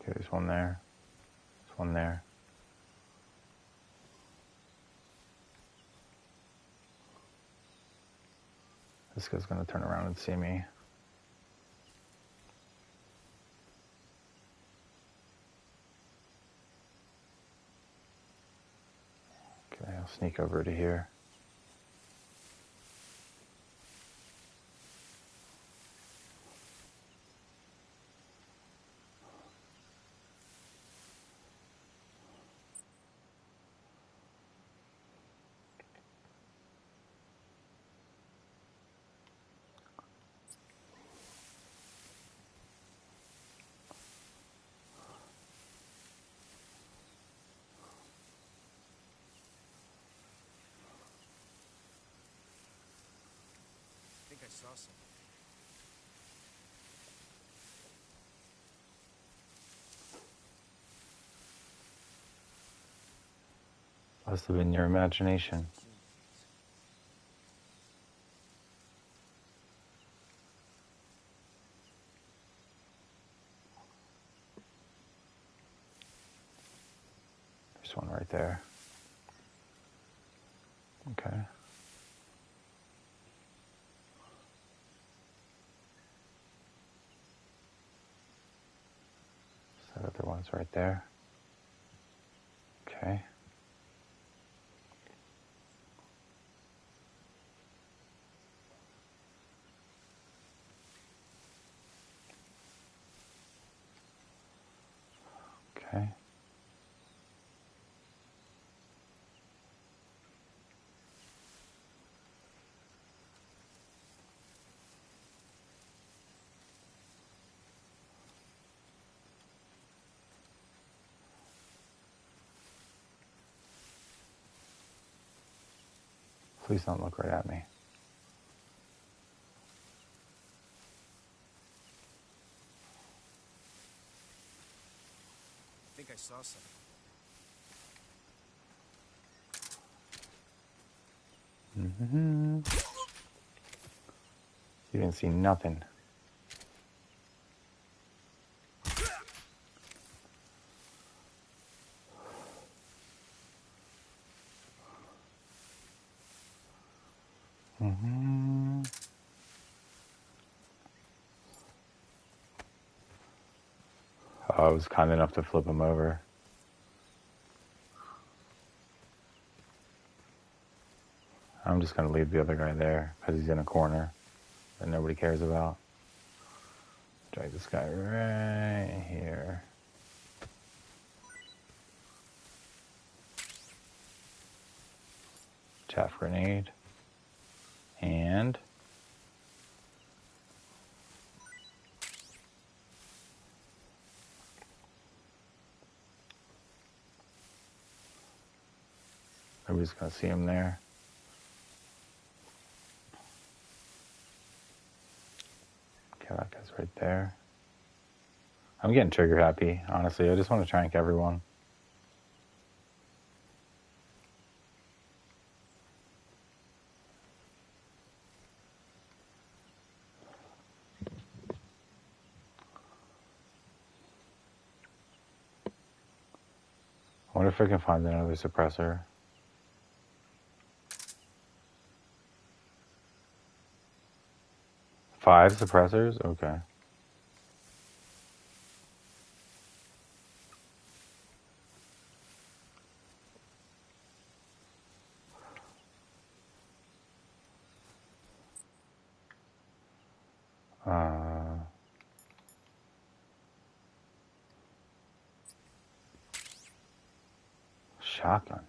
Okay, there's one there. There's one there. This guy's gonna turn around and see me. Okay, I'll sneak over to here. saw something. Must have been your imagination. There's one right there. Okay. So the other one's right there. Okay. Okay. Please don't look right at me. I think I saw something. Mm-hmm. You didn't see nothing. Mm-hmm. Oh, I was kind enough to flip him over. I'm just going to leave the other guy there because he's in a corner that nobody cares about. Drag this guy right here. Chaff grenade. And nobody's going to see him there. Okay, that guy's right there. I'm getting trigger happy, honestly. I just want to trank everyone. I wonder if I can find another suppressor. Five suppressors? Okay. Shotgun.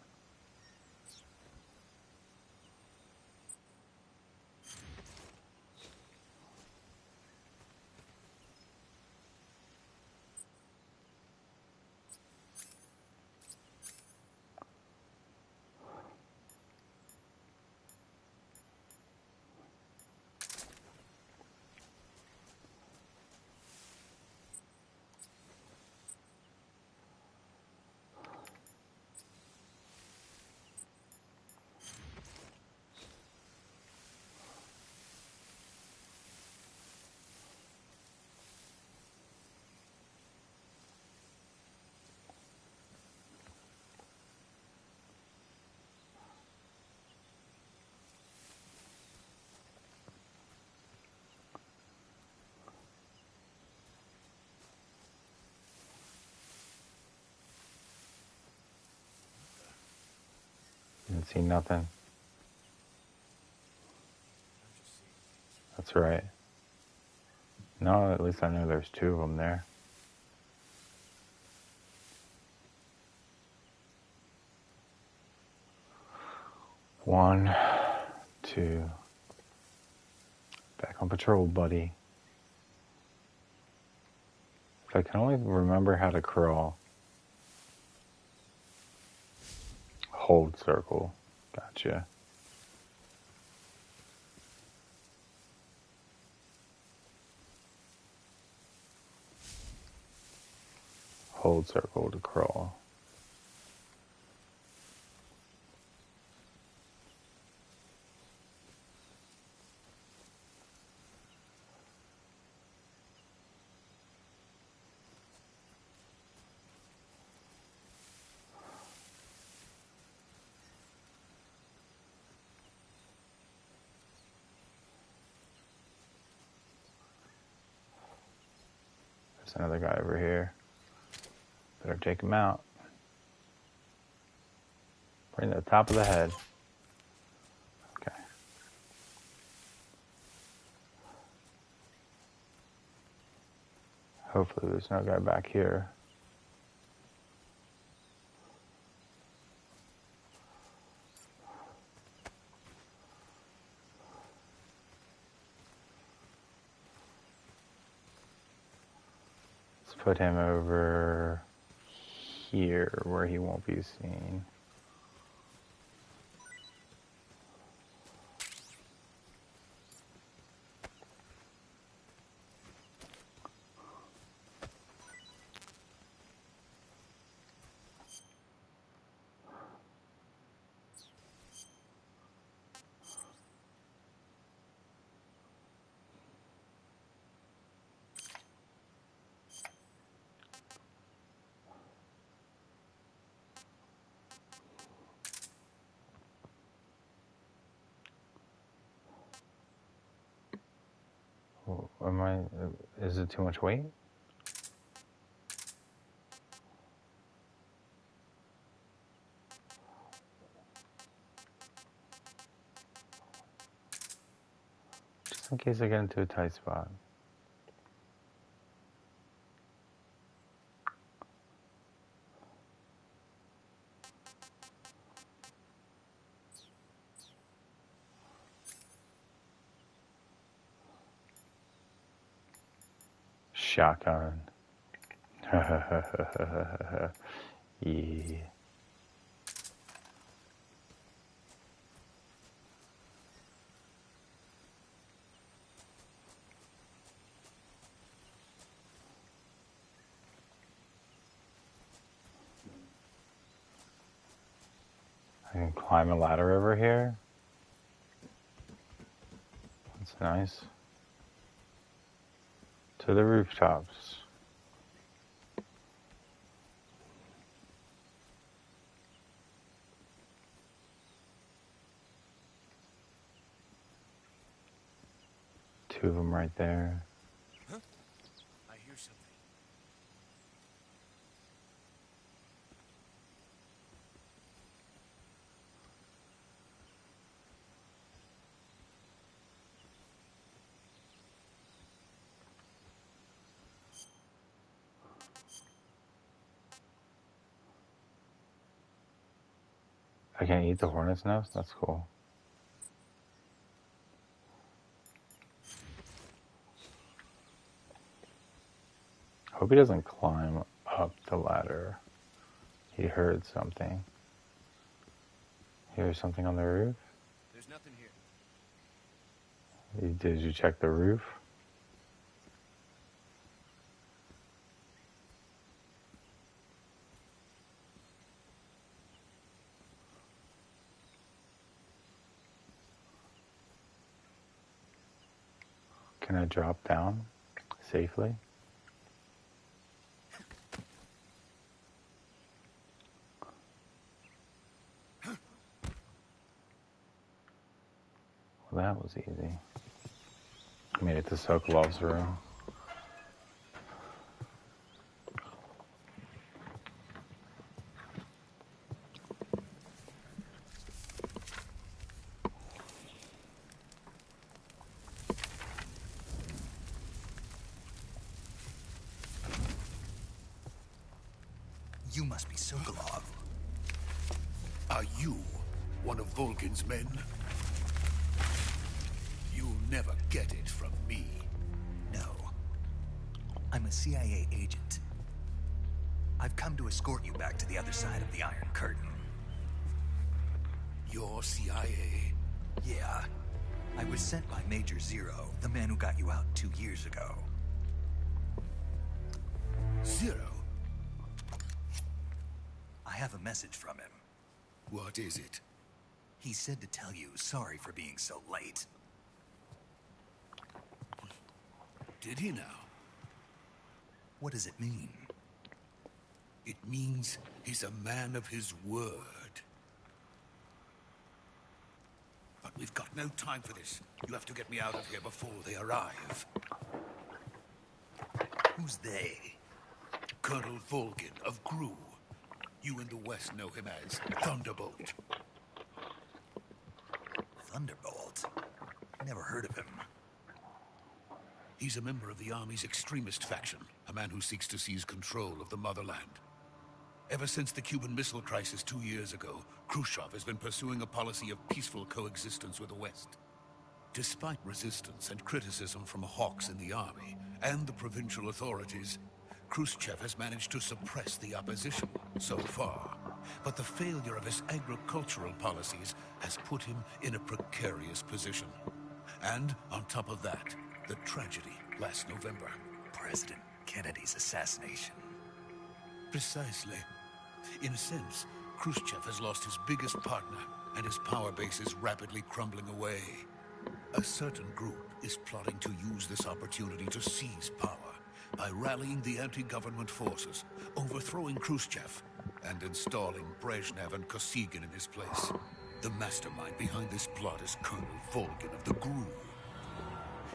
Didn't see nothing. That's right. No, at least I know there's two of them there. One, two. Back on patrol, buddy. If I can only remember how to crawl. Hold circle. Gotcha. Hold circle to crawl. There's another guy over here. Better take him out. Right in the top of the head. Okay. Hopefully there's no guy back here. Let's put him over here where he won't be seen. Is it too much weight? Just in case I get into a tight spot. Shotgun. Yeah. I can climb a ladder over here. That's nice. To the rooftops. Two of them right there. Huh? I hear something. I can't eat the hornet's nest? That's cool. Hope he doesn't climb up the ladder. He heard something. Here's something on the roof? There's nothing here. Did you check the roof? Can I drop down safely? Well, that was easy. Made it to Sokolov's room. You must be Sokolov. Are you one of Volgin's men? You'll never get it from me. No. I'm a CIA agent. I've come to escort you back to the other side of the Iron Curtain. You're CIA? Yeah. I was sent by Major Zero, the man who got you out 2 years ago. Zero? have a message from him. What is it? He said to tell you sorry for being so late. Did he now? What does it mean? It means he's a man of his word. But we've got no time for this. You have to get me out of here before they arrive. Who's they? Colonel Volgin of Gru. You in the West know him as Thunderbolt. Thunderbolt? Never heard of him. He's a member of the Army's extremist faction, a man who seeks to seize control of the motherland. Ever since the Cuban Missile Crisis 2 years ago, Khrushchev has been pursuing a policy of peaceful coexistence with the West. Despite resistance and criticism from hawks in the army and the provincial authorities, Khrushchev has managed to suppress the opposition so far. But the failure of his agricultural policies has put him in a precarious position. And on top of that, the tragedy last November. President Kennedy's assassination. Precisely. In a sense, Khrushchev has lost his biggest partner, and his power base is rapidly crumbling away. A certain group is plotting to use this opportunity to seize power by rallying the anti-government forces, overthrowing Khrushchev, and installing Brezhnev and Kosygin in his place. The mastermind behind this plot is Colonel Volgin of the GRU.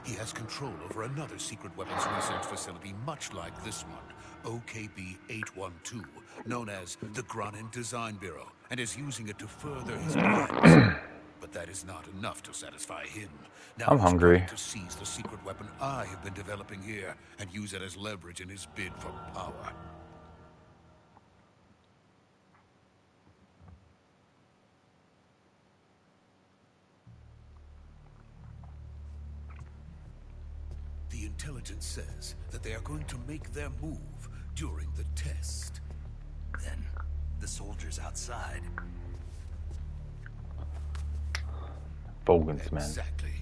He has control over another secret weapons research facility much like this one, OKB-812, known as the Granin Design Bureau, and is using it to further his plans. But that is not enough to satisfy him. Now I'm hungry. He's trying to seize the secret weapon I have been developing here and use it as leverage in his bid for power. The intelligence says that they are going to make their move during the test. Then, the soldiers outside. Volgin's men. Exactly.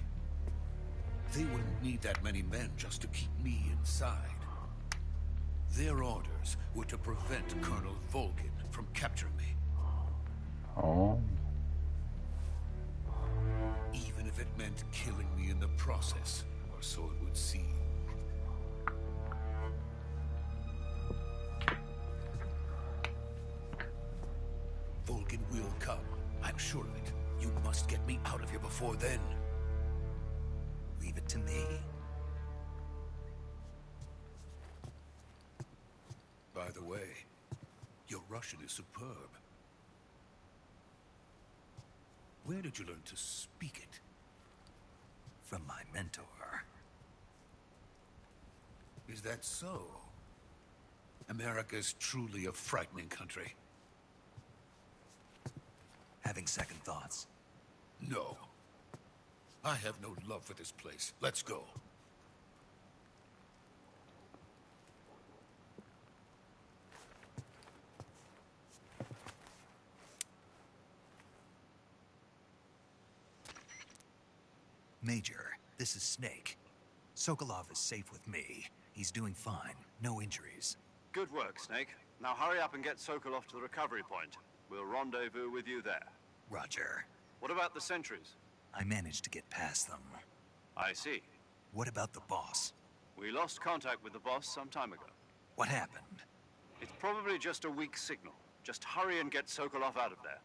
They wouldn't need that many men just to keep me inside. Their orders were to prevent Colonel Volgin from capturing me. Oh. Even if it meant killing me in the process, or so it would seem. Volgin will come. I'm sure of it. You must get me out of here before then. Leave it to me. By the way, your Russian is superb. Where did you learn to speak it? From my mentor. Is that so? America's truly a frightening country. Having second thoughts? No. I have no love for this place. Let's go. Major, this is Snake. Sokolov is safe with me. He's doing fine. No injuries. Good work, Snake. Now hurry up and get Sokolov to the recovery point. We'll rendezvous with you there. Roger. What about the sentries? I managed to get past them. I see. What about the boss? We lost contact with the boss some time ago. What happened? It's probably just a weak signal. Just hurry and get Sokolov out of there.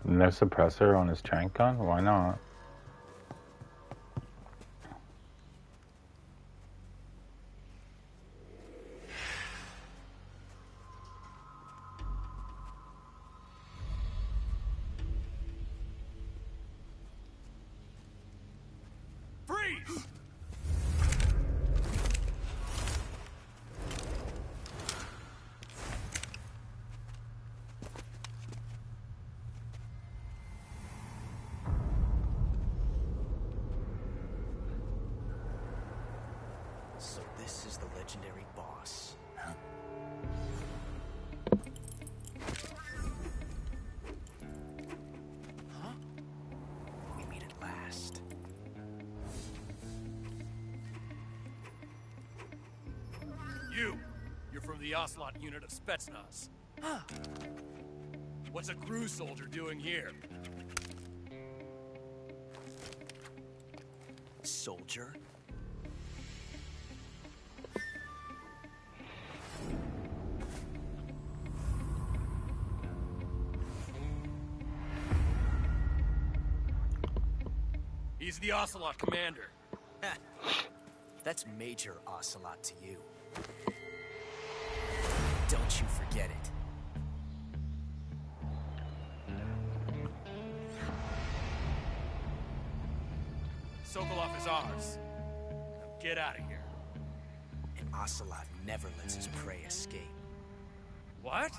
No suppressor on his trank gun? Why not? Freeze! So this is the legendary boss. Huh? We meet at last. You're from the Ocelot unit of Spetsnaz. What's a crew soldier doing here? Soldier? He's the Ocelot commander. That's Major Ocelot to you. Don't you forget it. Sokolov is ours. Now get out of here. And Ocelot never lets his prey escape. What?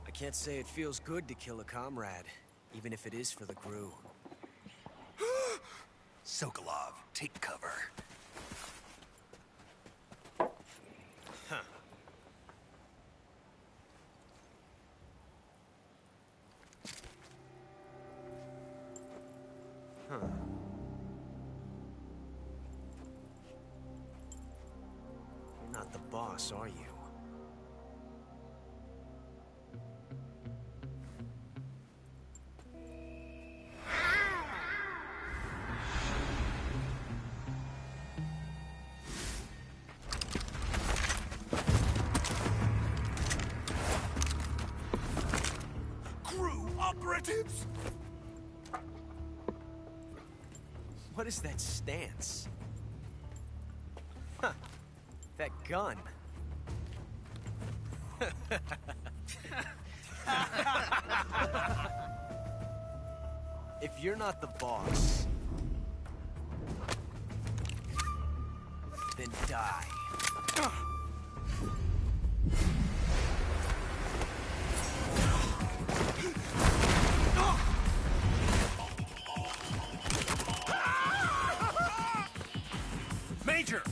I can't say it feels good to kill a comrade, even if it is for the Gru. Sokolov, take cover. Huh. Huh. You're not the boss, are you? Operatives! What is that stance? Huh. That gun. If you're not the boss, then die. Major!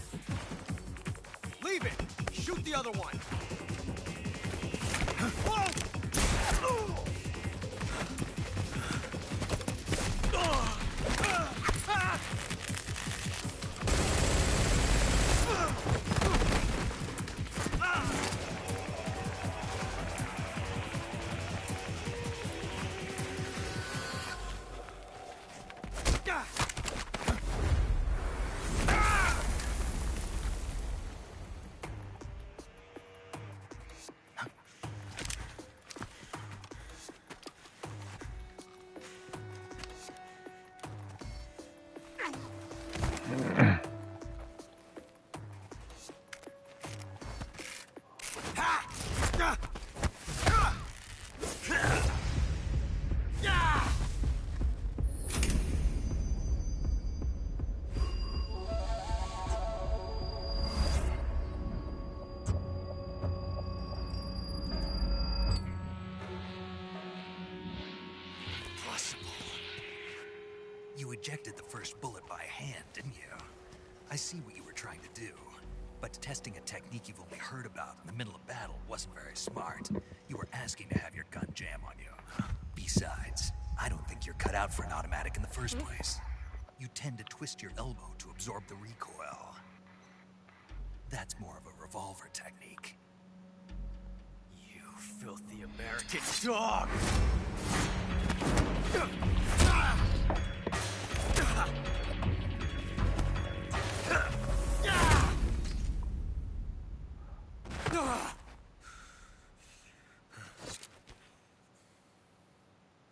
Leave it! Shoot the other one! You ejected the first bullet by hand, didn't you? I see what you were trying to do. But testing a technique you've only heard about in the middle of battle wasn't very smart. You were asking to have your gun jam on you. Besides, I don't think you're cut out for an automatic in the first place. You tend to twist your elbow to absorb the recoil. That's more of a revolver technique. You filthy American dog!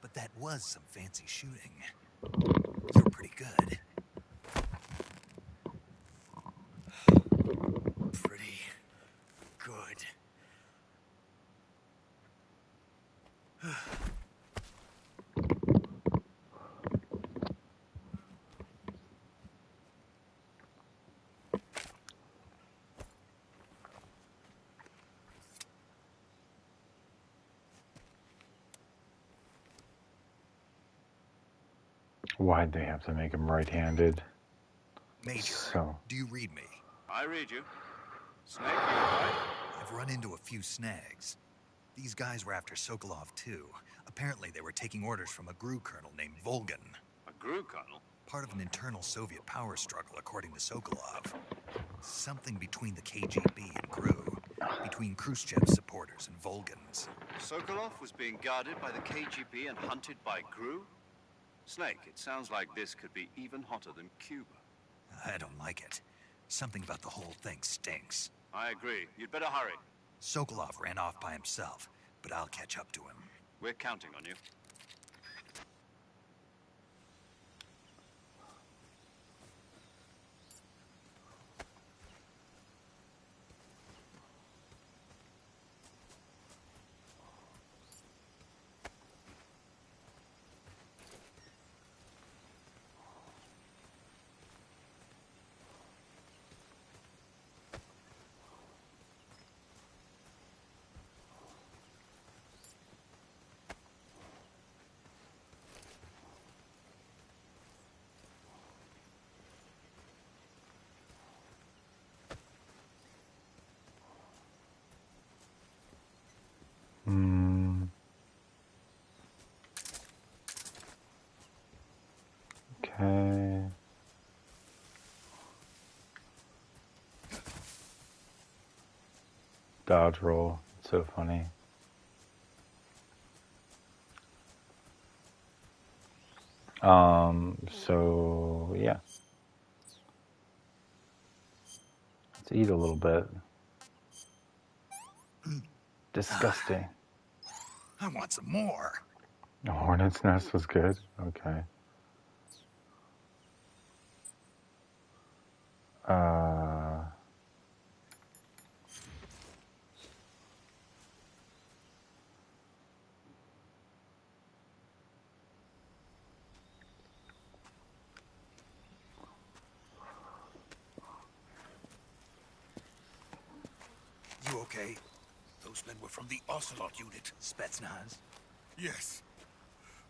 But that was some fancy shooting. You're pretty good. Pretty good. Why'd they have to make him right-handed? Major, do you read me? I read you. Snake, you all right? I've run into a few snags. These guys were after Sokolov too. Apparently they were taking orders from a GRU colonel named Volgin. A GRU colonel? Part of an internal Soviet power struggle, according to Sokolov. Something between the KGB and GRU. Between Khrushchev's supporters and Volgin's. Sokolov was being guarded by the KGB and hunted by GRU? Snake, it sounds like this could be even hotter than Cuba. I don't like it. Something about the whole thing stinks. I agree. You'd better hurry. Sokolov ran off by himself, but I'll catch up to him. We're counting on you. Okay. Dodge roll. It's so funny. So yeah. Let's eat a little bit. Disgusting. I want some more. The hornet's nest was good. Okay. You okay? Those men were from the Ocelot unit. Spetsnaz? Yes.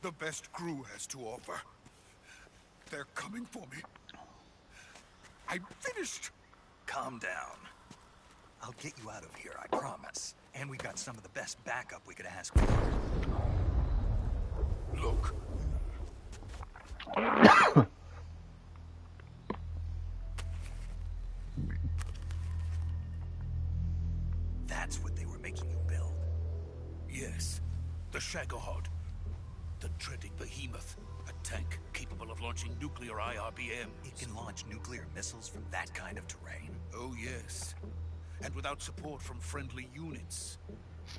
The best GRU has to offer. They're coming for me. I'm finished. Calm down. I'll get you out of here, I promise. And we've got some of the best backup we could ask for. Look. That's what they were making you build? Yes. The Shagohod. The dreaded behemoth. A tank capable of launching nuclear IRBM. It can launch nuclear missiles from that kind of terrain? Oh, yes. And without support from friendly units.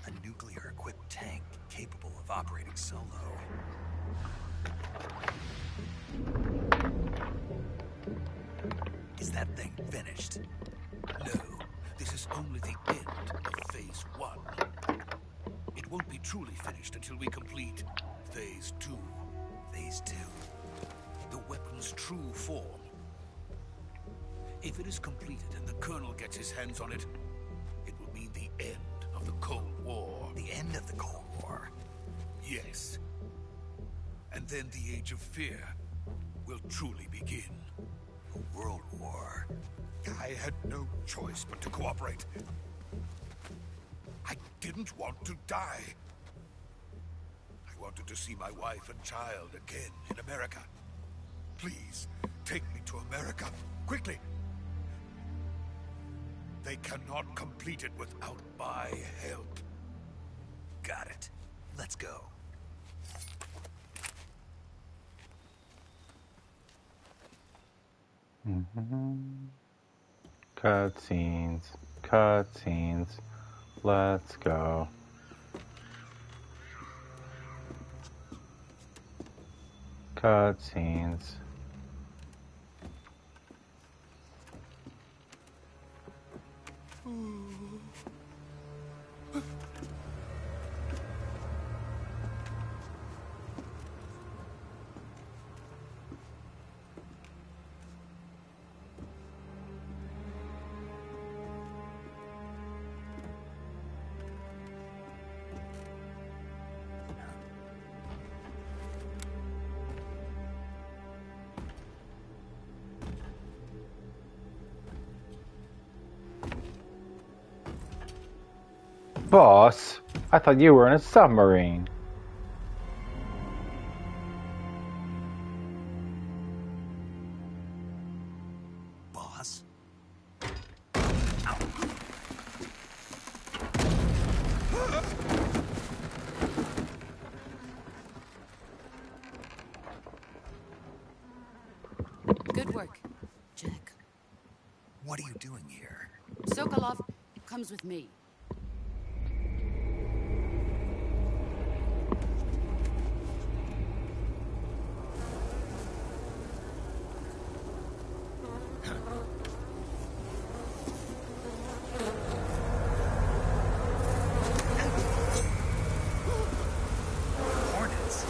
A nuclear-equipped tank capable of operating solo. Is that thing finished? No. This is only the end of Phase 1. It won't be truly finished until we complete Phase 2. Phase 2? The weapon's true form. If it is completed and the Colonel gets his hands on it, it will mean the end of the Cold War. The end of the Cold War? Yes. And then the Age of Fear will truly begin. A world war. I had no choice but to cooperate. I didn't want to die. I wanted to see my wife and child again in America. Please, take me to America, quickly. They cannot complete it without my help. Got it. Let's go. Cutscenes. Cutscenes. Let's go. Cutscenes. Boss, I thought you were in a submarine. Boss? Good work, Jack. What are you doing here? Sokolov comes with me. Hornets.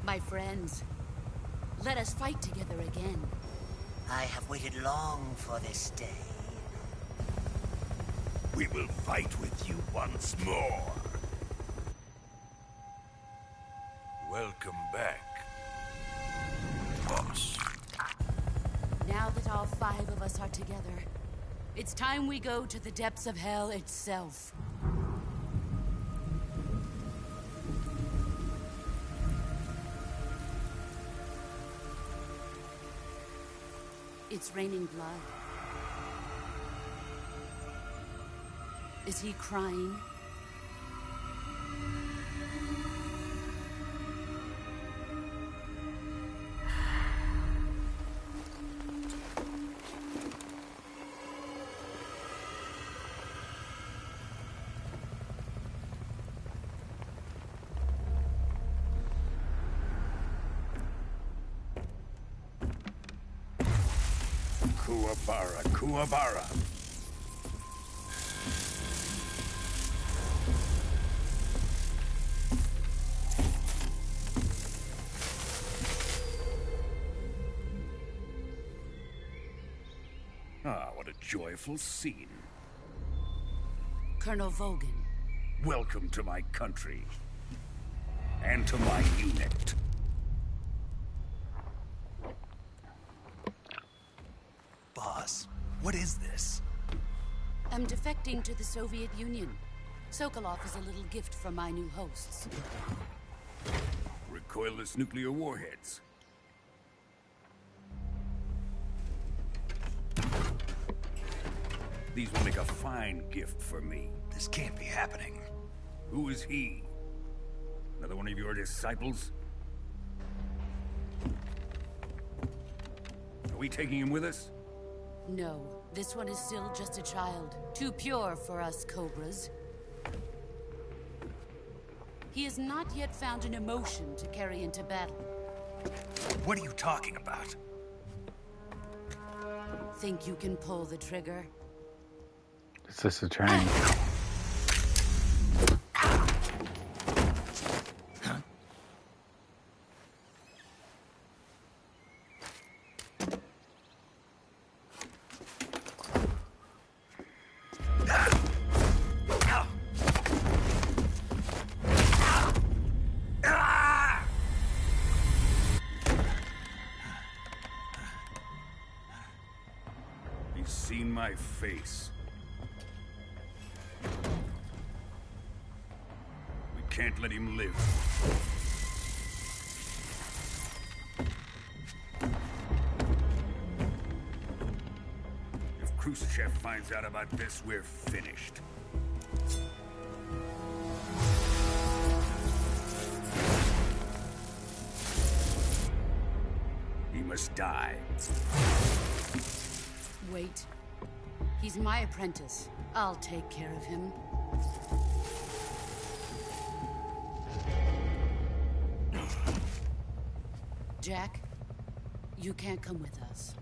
My friends, let us fight together again. I have waited long for this day. We will fight with you once more. Welcome back, boss. Now that all 5 of us are together, it's time we go to the depths of hell itself. It's raining blood. Is he crying? Kuwabara, Kuwabara. Ah, what a joyful scene. Colonel Vogan. Welcome to my country. And to my unit. Boss, what is this? I'm defecting to the Soviet Union. Sokolov is a little gift from my new hosts. Recoilless nuclear warheads. These will make a fine gift for me. This can't be happening. Who is he? Another one of your disciples? Are we taking him with us? No, This one is still just a child. Too pure for us Cobras. He has not yet found an emotion to carry into battle. What are you talking about? Think you can pull the trigger? It's just a train. He's seen my face. We can't let him live. If Khrushchev finds out about this, we're finished. He must die. Wait. He's my apprentice. I'll take care of him. Jack, you can't come with us.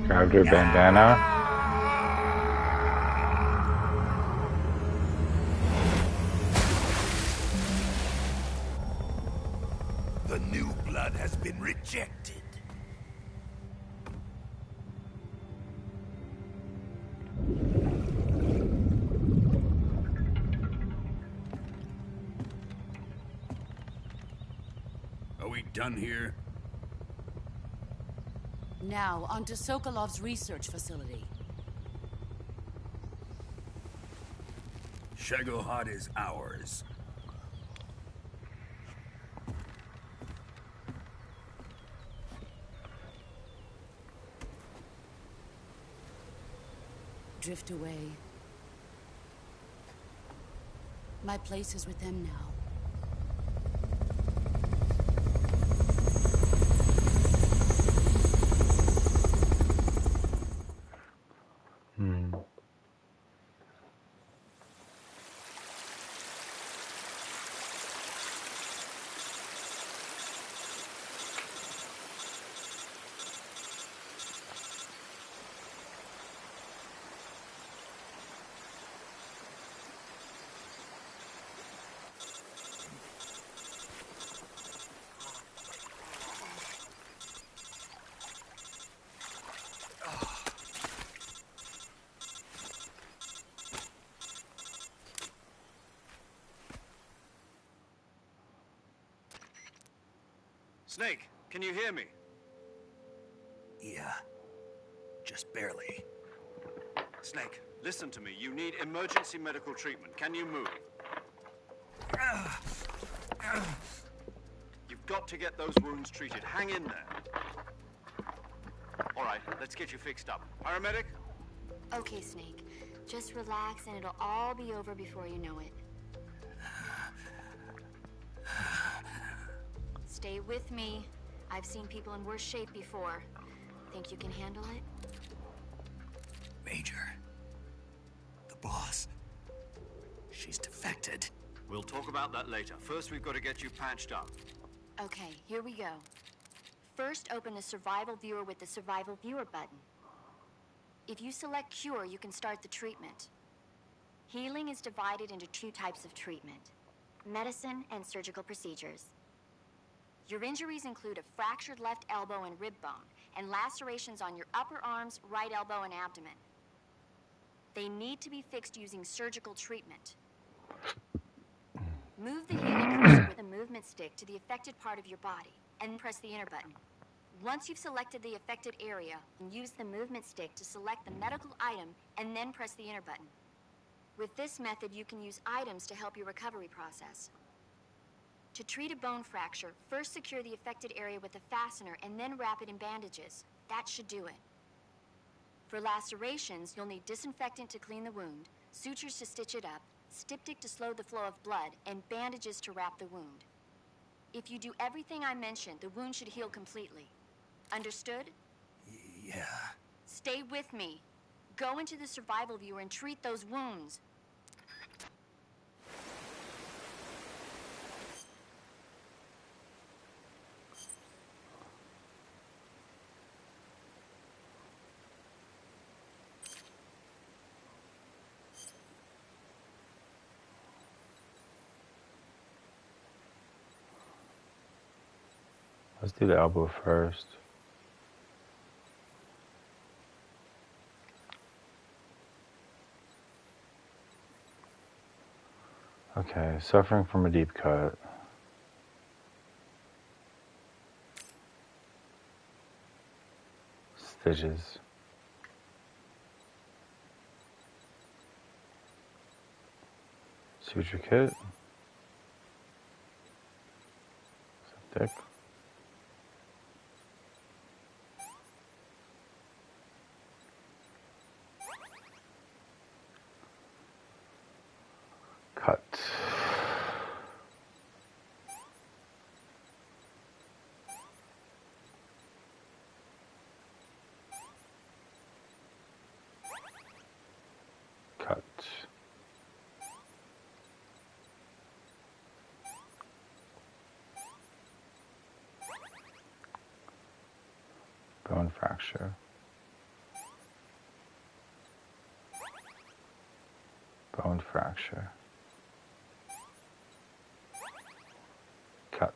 Grabbed her bandana. The new blood has been rejected. Are we done here? Now, onto Sokolov's research facility. Shagohod is ours. Drift away. My place is with them now. Snake, can you hear me? Yeah. Just barely. Snake, listen to me. You need emergency medical treatment. Can you move? You've got to get those wounds treated. Hang in there. All right, let's get you fixed up. Paramedic? Okay, Snake. Just relax and it'll all be over before you know it. Stay with me. I've seen people in worse shape before. Think you can handle it? Major. The boss. She's defected. We'll talk about that later. First, we've got to get you patched up. Okay, here we go. First, open the Survival Viewer with the Survival Viewer button. If you select Cure, you can start the treatment. Healing is divided into two types of treatment: medicine and surgical procedures. Your injuries include a fractured left elbow and rib bone, and lacerations on your upper arms, right elbow, and abdomen. They need to be fixed using surgical treatment. Move the healing cursor with a movement stick to the affected part of your body, and press the enter button. Once you've selected the affected area, use the movement stick to select the medical item, and then press the enter button. With this method, you can use items to help your recovery process. To treat a bone fracture, first secure the affected area with a fastener and then wrap it in bandages. That should do it. For lacerations, you'll need disinfectant to clean the wound, sutures to stitch it up, styptic to slow the flow of blood, and bandages to wrap the wound. If you do everything I mentioned, the wound should heal completely. Understood? Yeah. Stay with me. Go into the survival viewer and treat those wounds. Let's do the elbow first. Okay, suffering from a deep cut. Stitches. Suture kit. Thick. Cut. Cut. Bone fracture. Bone fracture. Cut.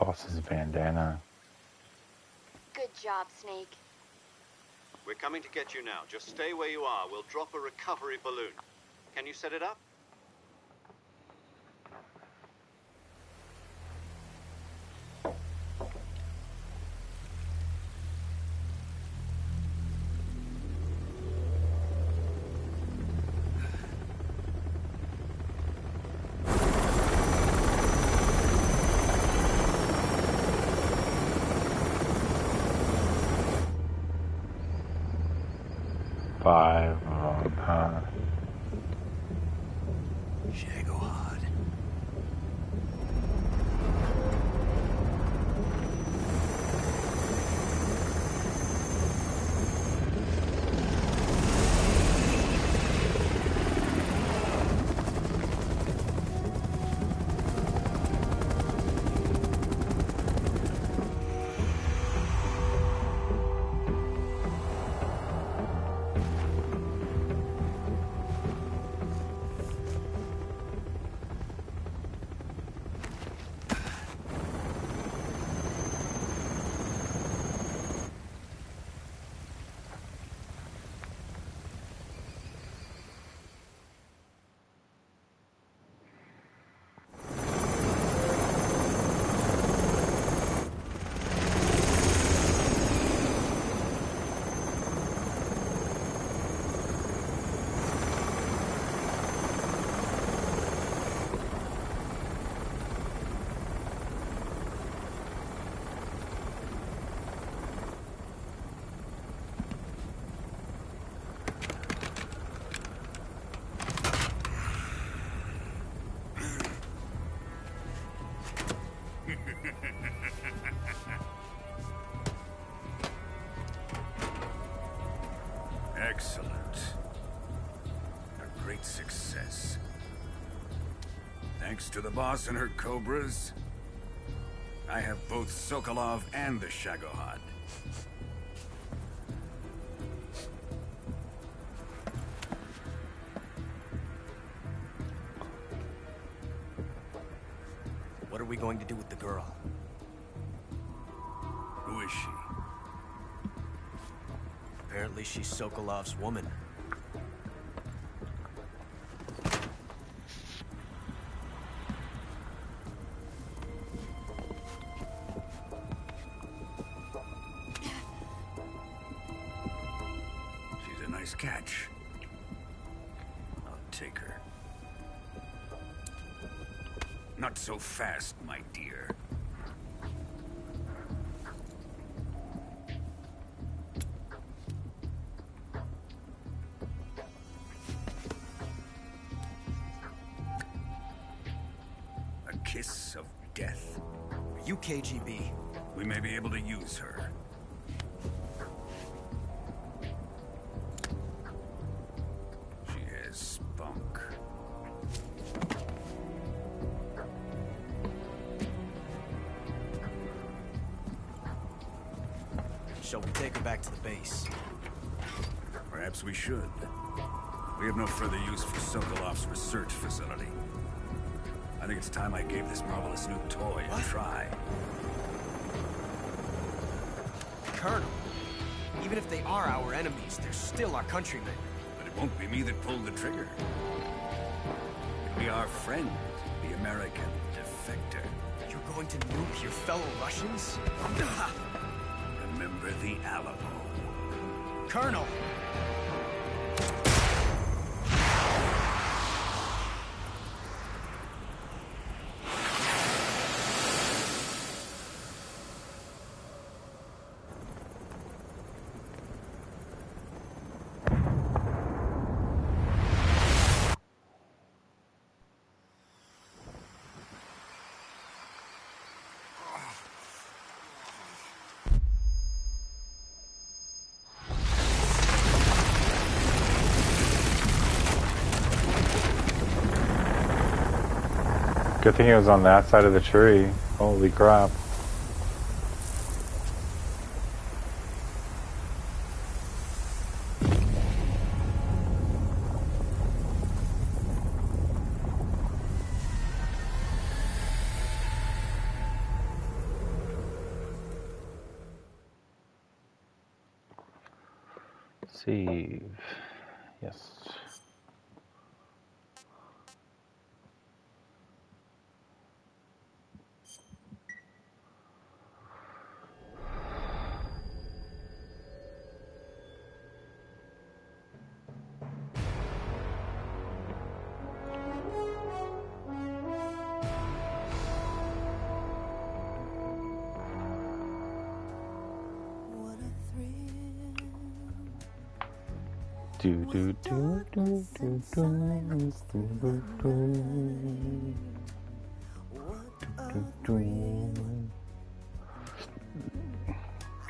Boss's bandana. Good job, Snake. We're coming to get you now. Just stay where you are. We'll drop a recovery balloon. Can you set it up? Five of them, huh? Shagohod. great success. Thanks to the boss and her cobras, I have both Sokolov and the Shagohod. What are we going to do with the girl? Who is she? Apparently she's Sokolov's woman. She's a nice catch. I'll take her. Not so fast, my dear. A kiss of death. Are you KGB? We may be able to use her. She has spunk. Shall we take her back to the base? Perhaps we should. We have no further use for Sokolov's research facility. I think it's time I gave this marvelous new toy a try. Colonel, even if they are our enemies, they're still our countrymen. But it won't be me that pulled the trigger. It'll be our friend, the American defector. You're going to nuke your fellow Russians? Remember the Alamo. Colonel! Good thing it was on that side of the tree. Holy crap. Save. Yes. Do do do do do do do do do.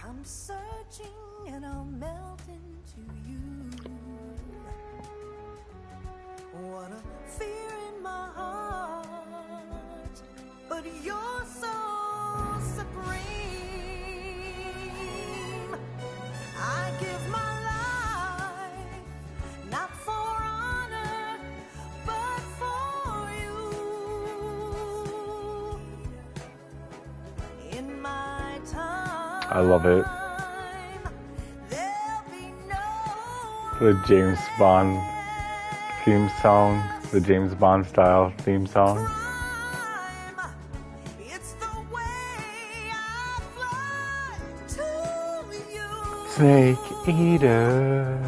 I'm searching and I'll melt into you. What a fear in my heart, but you're so supreme. I give my life, not for honor, but for you. In my time, I love it. The James Bond theme song, the James Bond style theme song. Snake Eater.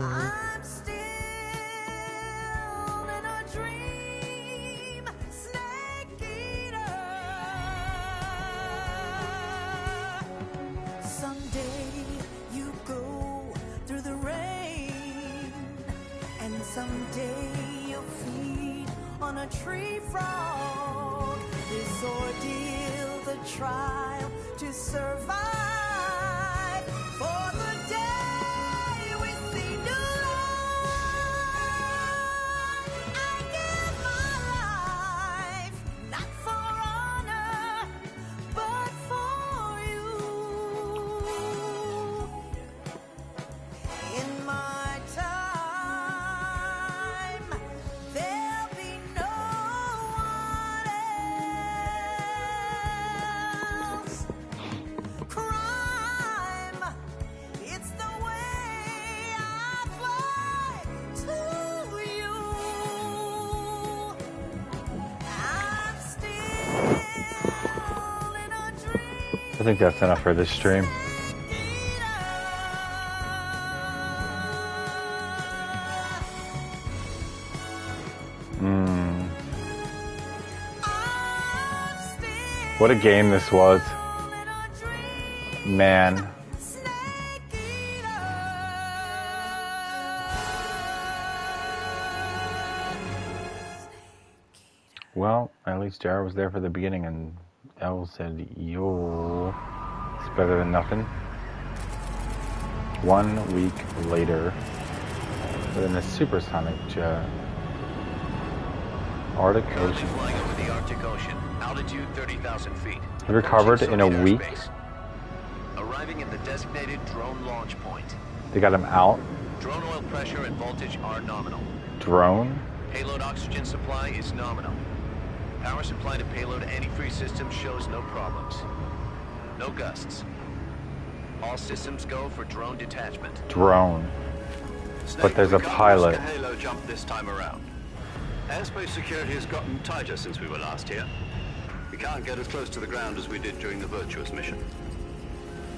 I'm still in a dream, Snake Eater. Someday you go through the rain, and someday you'll feed on a tree frog. This ordeal, the trial to survive. For the day we see new light. I think that's enough for this stream. What a game this was. Man. Well, at least Jared was there for the beginning, and Elle said, yo, it's better than nothing. 1 week later, within a supersonic jet, Arctic Ocean. Flying over the Arctic Ocean, altitude 30,000 feet. Recovered in a week. Arriving at the designated drone launch point. They got him out. Drone oil pressure and voltage are nominal. Drone? Payload oxygen supply is nominal. Power supply to payload antifreeze system shows no problems. No gusts. All systems go for drone detachment. Drone. But there's a pilot. We can't risk a Halo jump this time around. Airspace security has gotten tighter since we were last here. We can't get as close to the ground as we did during the Virtuous mission.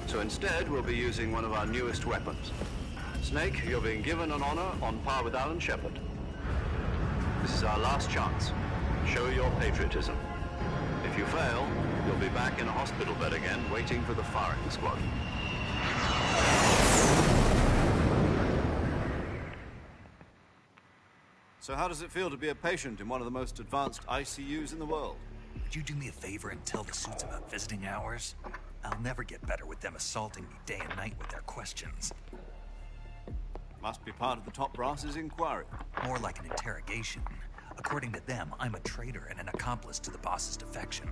So instead, we'll be using one of our newest weapons. Snake, you're being given an honor on par with Alan Shepard. This is our last chance. Show your patriotism. If you fail, you'll be back in a hospital bed again, waiting for the firing squad. So how does it feel to be a patient in one of the most advanced ICUs in the world? Would you do me a favor and tell the suits about visiting hours? I'll never get better with them assaulting me day and night with their questions. Must be part of the top brass's inquiry. More like an interrogation. According to them, I'm a traitor and an accomplice to the boss's defection.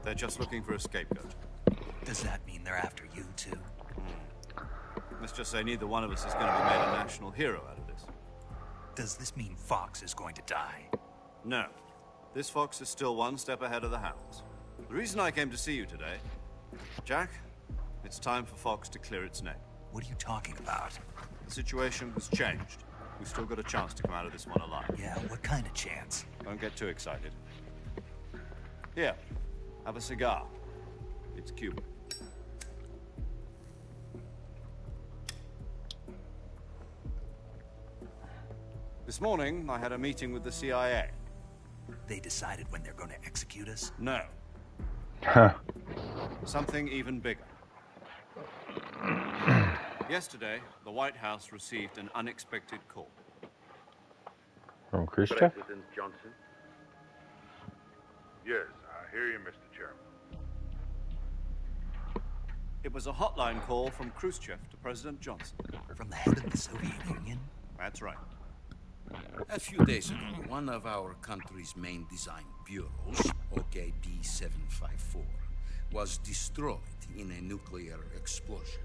They're just looking for a scapegoat. Does that mean they're after you, too? Let's just say neither one of us is going to be made a national hero out of this. Does this mean Fox is going to die? No. This Fox is still one step ahead of the Hounds. The reason I came to see you today... Jack, it's time for Fox to clear its name. What are you talking about? The situation has changed. We've still got a chance to come out of this one alive. Yeah, what kind of chance? Don't get too excited. Here, have a cigar. It's Cuban. This morning, I had a meeting with the CIA. They decided when they're going to execute us? No. Something even bigger. Yesterday, the White House received an unexpected call. From Khrushchev? President Johnson? Yes, I hear you, Mr. Chairman. It was a hotline call from Khrushchev to President Johnson. From the head of the Soviet Union? That's right. A few days ago, one of our country's main design bureaus, OKB 754, was destroyed in a nuclear explosion.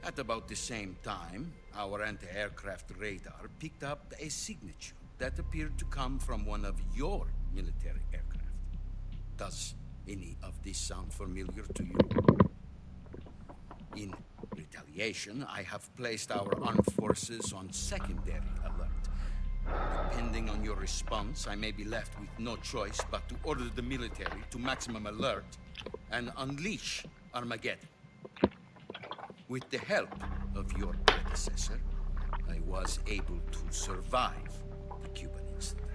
At about the same time, our anti-aircraft radar picked up a signature that appeared to come from one of your military aircraft. Does any of this sound familiar to you? In retaliation, I have placed our armed forces on secondary alert. Depending on your response, I may be left with no choice but to order the military to maximum alert and unleash Armageddon. With the help of your predecessor, I was able to survive the Cuban incident.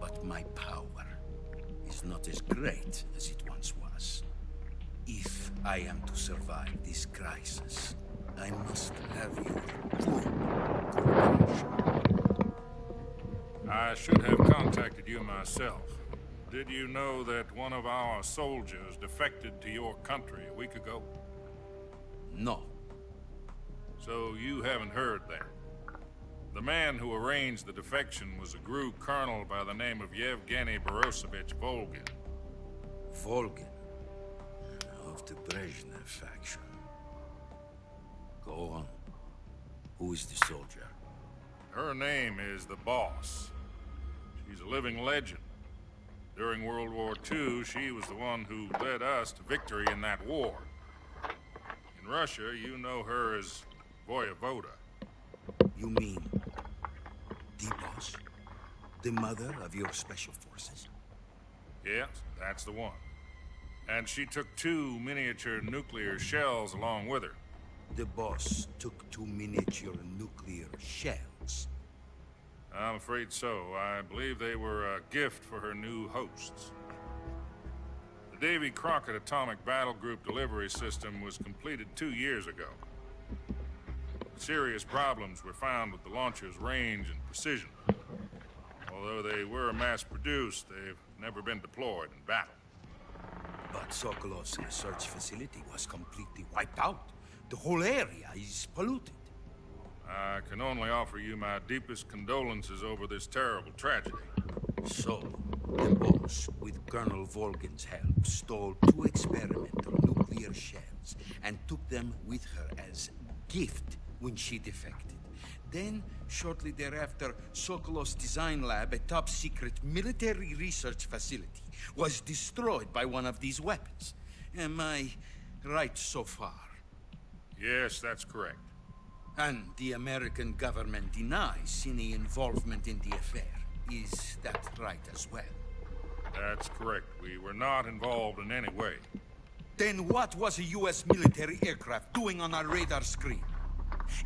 But my power is not as great as it once was. If I am to survive this crisis, I must have your full cooperation. I should have contacted you myself. Did you know that one of our soldiers defected to your country a week ago? No. So you haven't heard that. The man who arranged the defection was a GRU colonel by the name of Yevgeny Borosovich Volgin. Volgin? Of the Brezhnev faction. Go on. Who is the soldier? Her name is the Boss. She's a living legend. During World War II, she was the one who led us to victory in that war. In Russia, you know her as Voyevoda. You mean the Boss? The mother of your special forces? Yes, that's the one. And she took 2 miniature nuclear shells along with her. The boss took 2 miniature nuclear shells. I'm afraid so. I believe they were a gift for her new hosts. The Davy Crockett Atomic Battle Group delivery system was completed 2 years ago. Serious problems were found with the launcher's range and precision. Although they were mass-produced, they've never been deployed in battle. But Sokolov's research facility was completely wiped out. The whole area is polluted. I can only offer you my deepest condolences over this terrible tragedy. So, the boss, with Colonel Volgin's help, stole 2 experimental nuclear shells and took them with her as gift when she defected. Then, shortly thereafter, Sokolov's design lab, a top-secret military research facility, was destroyed by one of these weapons. Am I right so far? Yes, that's correct. And the American government denies any involvement in the affair. Is that right as well? That's correct. We were not involved in any way. Then what was a U.S. military aircraft doing on our radar screen?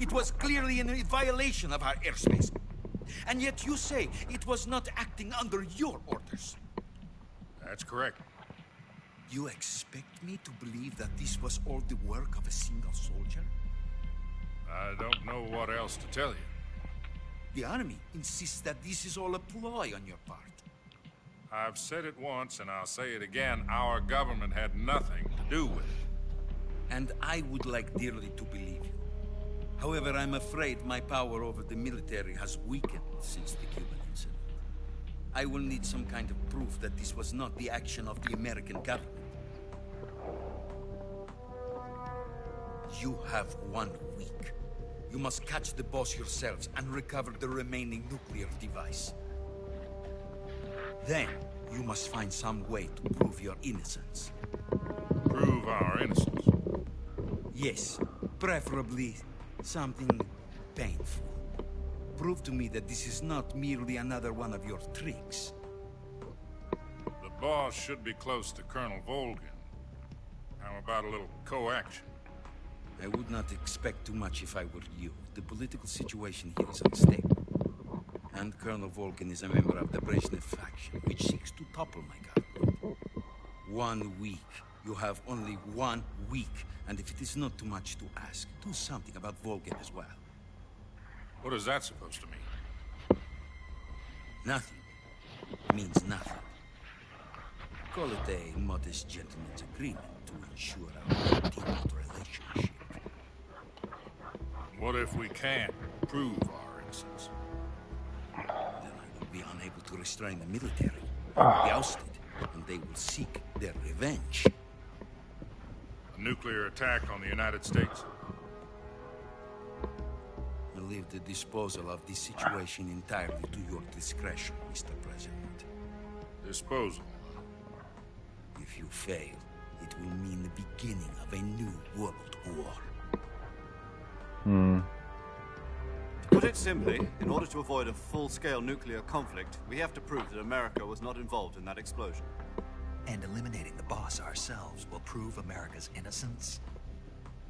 It was clearly in violation of our airspace. And yet you say it was not acting under your orders. That's correct. You expect me to believe that this was all the work of a single soldier? I don't know what else to tell you. The Army insists that this is all a ploy on your part. I've said it once, and I'll say it again. Our government had nothing to do with it. And I would like dearly to believe you. However, I'm afraid my power over the military has weakened since the Cuban incident. I will need some kind of proof that this was not the action of the American government. You have 1 week. You must catch the boss yourselves and recover the remaining nuclear device. Then, you must find some way to prove your innocence. Prove our innocence? Yes, preferably something painful. Prove to me that this is not merely another one of your tricks. The boss should be close to Colonel Volgin. How about a little co-action? I would not expect too much if I were you. The political situation here is unstable. And Colonel Volgin is a member of the Brezhnev faction, which seeks to topple my government. 1 week. You have only 1 week. And if it is not too much to ask, do something about Volgin as well. What is that supposed to mean? Nothing. Means nothing. Call it a modest gentleman's agreement to ensure our continued relationship. What if we can't prove our innocence? Then I will be unable to restrain the military. They will be ousted, and they will seek their revenge. A nuclear attack on the United States? I leave the disposal of this situation entirely to your discretion, Mr. President. Disposal? If you fail, it will mean the beginning of a new world war. To put it simply, in order to avoid a full-scale nuclear conflict, we have to prove that America was not involved in that explosion. And eliminating the boss ourselves will prove America's innocence?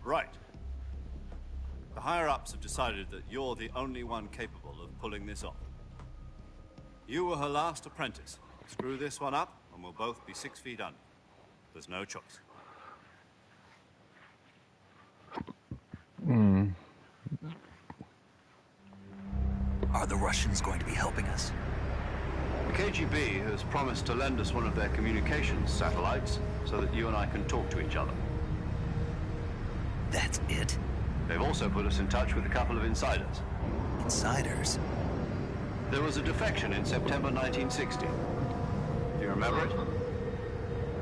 Right. The higher-ups have decided that you're the only one capable of pulling this off. You were her last apprentice. Screw this one up, and we'll both be 6 feet under. There's no choice. Are the Russians going to be helping us? The KGB has promised to lend us one of their communications satellites so that you and I can talk to each other. That's it? They've also put us in touch with a couple of insiders. Insiders? There was a defection in September 1960. Do you remember it?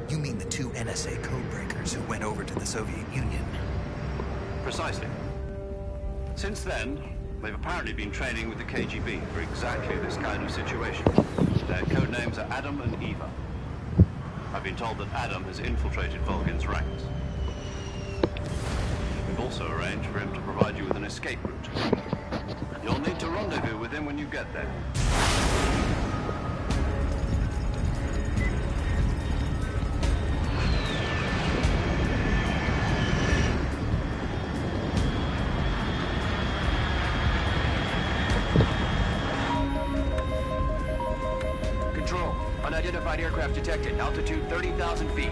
You mean the 2 NSA codebreakers who went over to the Soviet Union? Precisely. Since then, they've apparently been training with the KGB for exactly this kind of situation. Their code names are Adam and Eva. I've been told that Adam has infiltrated Volgin's ranks. We've also arranged for him to provide you with an escape route. You'll need to rendezvous with him when you get there. aircraft detected. Altitude 30,000 feet.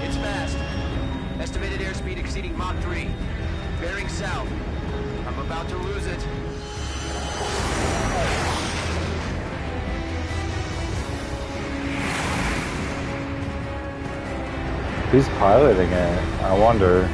It's fast. Estimated airspeed exceeding Mach 3. Bearing south. I'm about to lose it. Who's piloting it? I wonder.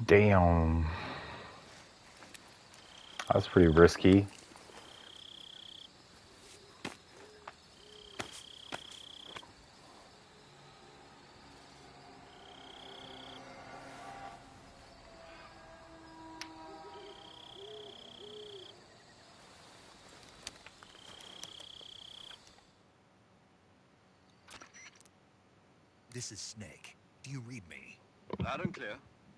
Damn. That's pretty risky. This is Snake. Do you read me? Loud and clear.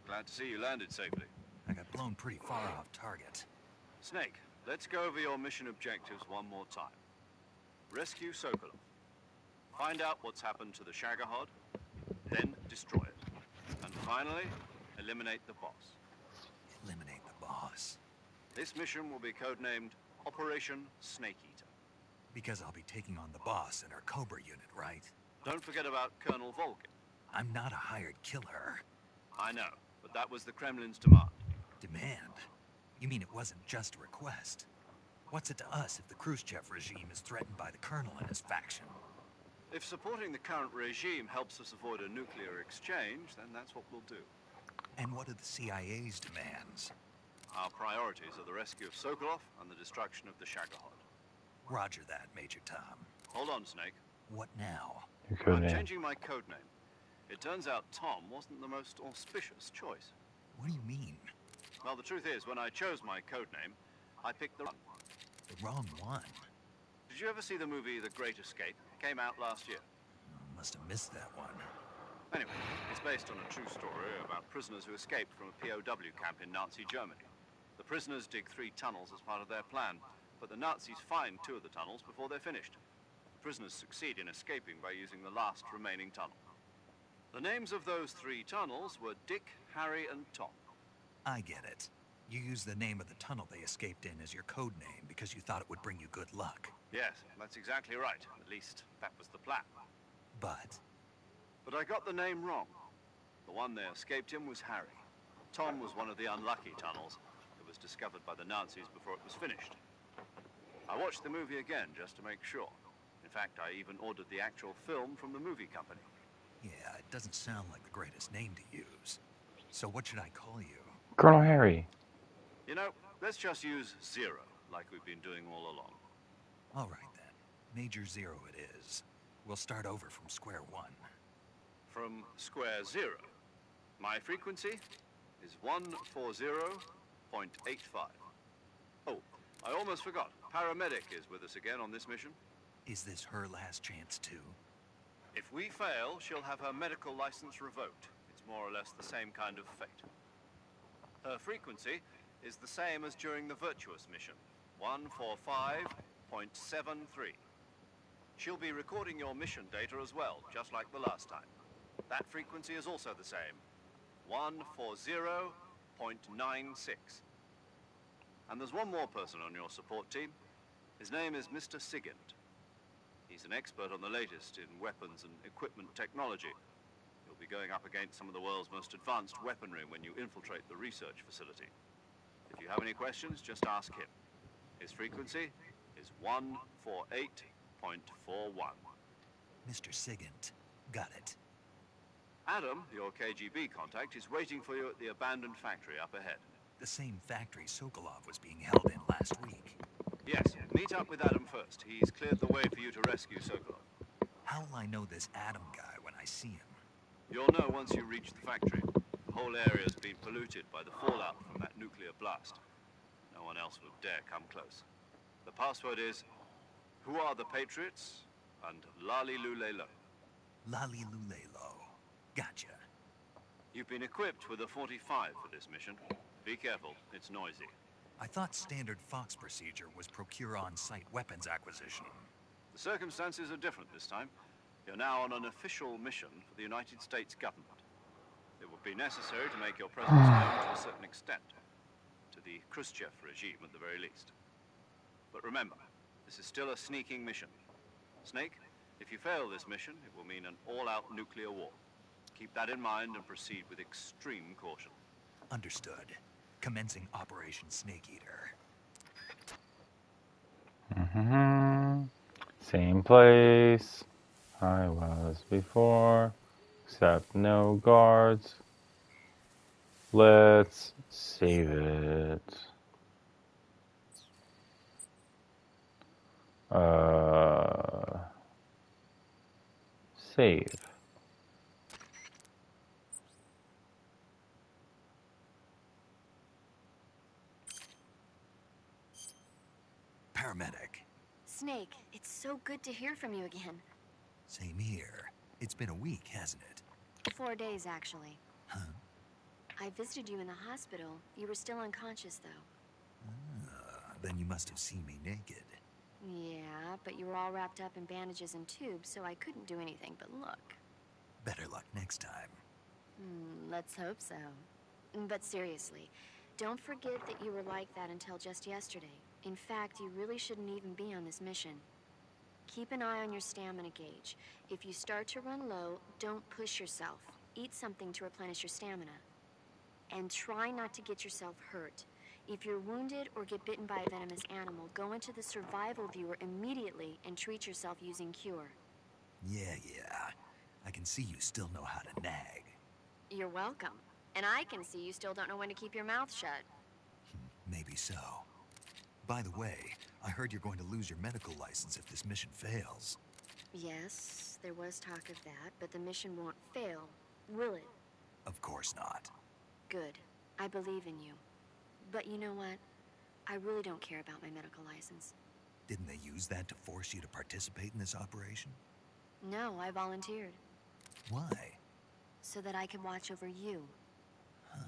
Glad to see you landed safely. I got blown pretty far off target. Snake, let's go over your mission objectives one more time. Rescue Sokolov. Find out what's happened to the Shagohod, then destroy it. And finally, eliminate the boss. Eliminate the boss? This mission will be codenamed Operation Snake Eater. Because I'll be taking on the boss and our Cobra unit, right? Don't forget about Colonel Volgin. I'm not a hired killer. I know, but that was the Kremlin's demand. Demand? You mean it wasn't just a request? What's it to us if the Khrushchev regime is threatened by the Colonel and his faction? If supporting the current regime helps us avoid a nuclear exchange, then that's what we'll do. And what are the CIA's demands? Our priorities are the rescue of Sokolov and the destruction of the Shagohod. Roger that, Major Tom. Hold on, Snake. What now? I'm changing my codename. It turns out Tom wasn't the most auspicious choice. What do you mean? Well, the truth is, when I chose my codename, I picked the wrong one. The wrong one? Did you ever see the movie The Great Escape? It came out last year. Must have missed that one. Anyway, it's based on a true story about prisoners who escaped from a POW camp in Nazi Germany. The prisoners dig 3 tunnels as part of their plan, but the Nazis find 2 of the tunnels before they're finished. The prisoners succeed in escaping by using the last remaining tunnel. The names of those 3 tunnels were Dick, Harry, and Tom. I get it. You used the name of the tunnel they escaped in as your code name because you thought it would bring you good luck. Yes, that's exactly right. At least, that was the plan. But I got the name wrong. The one they escaped in was Harry. Tom was one of the unlucky tunnels. It was discovered by the Nazis before it was finished. I watched the movie again just to make sure. In fact, I even ordered the actual film from the movie company. yeah, it doesn't sound like the greatest name to use. So what should I call you? Colonel Harry. You know, let's just use Zero, like we've been doing all along. All right then. Major Zero it is. We'll start over from square one. From square 0. My frequency is 140.85. Oh, I almost forgot. Paramedic is with us again on this mission. Is this her last chance too? If we fail, she'll have her medical license revoked. It's more or less the same kind of fate. Her frequency is the same as during the Virtuous mission, 145.73. She'll be recording your mission data as well, just like the last time. That frequency is also the same, 140.96. And there's one more person on your support team. His name is Mr. Sigint. He's an expert on the latest in weapons and equipment technology. You'll be going up against some of the world's most advanced weaponry when you infiltrate the research facility. If you have any questions, just ask him. His frequency is 148.41. Mr. Sigint. Got it. Adam, your KGB contact, is waiting for you at the abandoned factory up ahead. The same factory Sokolov was being held in last week. Yes, meet up with Adam first. He's cleared the way for you to rescue Sokolov. How will I know this Adam guy when I see him? You'll know once you reach the factory. The whole area's been polluted by the fallout from that nuclear blast. No one else will dare come close. The password is, "Who are the Patriots?" and Lali Lule Lo. Lali Lule Lo. Gotcha. You've been equipped with a 45 for this mission. Be careful, it's noisy. I thought standard Fox procedure was procure on-site weapons acquisition. The circumstances are different this time. You're now on an official mission for the United States government. It will be necessary to make your presence known to a certain extent. To the Khrushchev regime, at the very least. But remember, this is still a sneaking mission. Snake, if you fail this mission, it will mean an all-out nuclear war. Keep that in mind and proceed with extreme caution. Understood. Commencing Operation Snake Eater. Same place I was before, except no guards. Let's save it. Save. Paramedic. Snake, it's so good to hear from you again. Same here. It's been a week, hasn't it? 4 days, actually. Huh? I visited you in the hospital. You were still unconscious, though. Then you must have seen me naked. Yeah, but you were all wrapped up in bandages and tubes, so I couldn't do anything but look. Better luck next time. Let's hope so. But seriously, don't forget that you were like that until just yesterday. In fact, you really shouldn't even be on this mission. Keep an eye on your stamina gauge. If you start to run low, don't push yourself. Eat something to replenish your stamina. And try not to get yourself hurt. If you're wounded or get bitten by a venomous animal, go into the survival viewer immediately and treat yourself using Cure. Yeah. I can see you still know how to nag. You're welcome. And I can see you still don't know when to keep your mouth shut. Maybe so. By the way, I heard you're going to lose your medical license if this mission fails. Yes, there was talk of that, but the mission won't fail, will it? Of course not. Good. I believe in you. But you know what? I really don't care about my medical license. Didn't they use that to force you to participate in this operation? No, I volunteered. Why? So that I could watch over you. Huh.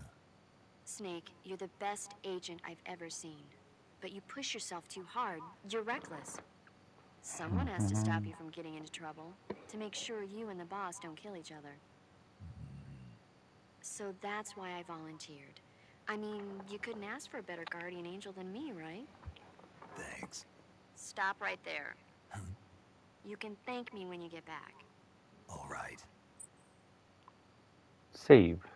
Snake, you're the best agent I've ever seen. But you push yourself too hard. You're reckless. Someone has to stop you from getting into trouble, to make sure you and the boss don't kill each other. So that's why I volunteered. I mean, you couldn't ask for a better guardian angel than me, right? Thanks. Stop right there. Huh? You can thank me when you get back. All right. Save.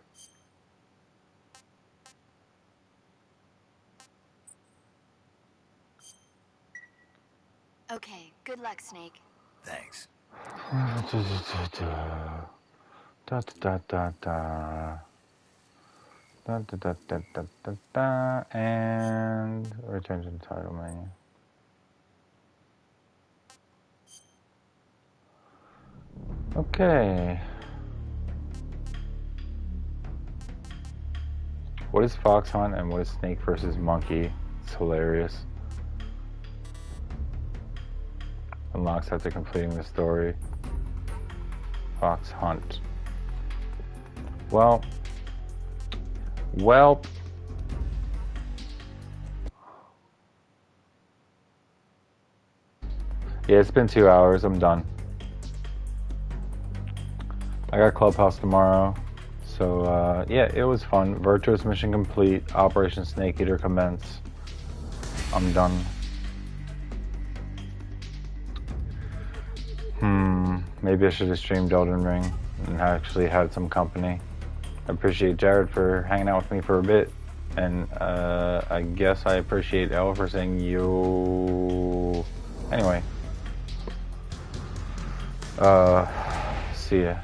Okay, good luck, Snake. Thanks. And return to the title menu. Okay. What is Fox Hunt and what is Snake versus Monkey? It's hilarious. Unlocks after completing the story. Fox Hunt. Well. Yeah, it's been 2 hours. I'm done. I got Clubhouse tomorrow. So, yeah, it was fun. Virtuous mission complete. Operation Snake Eater commence. I'm done. Maybe I should have streamed Elden Ring and actually had some company. I appreciate Jared for hanging out with me for a bit. And, I guess I appreciate Elle for saying yo. Anyway. See ya.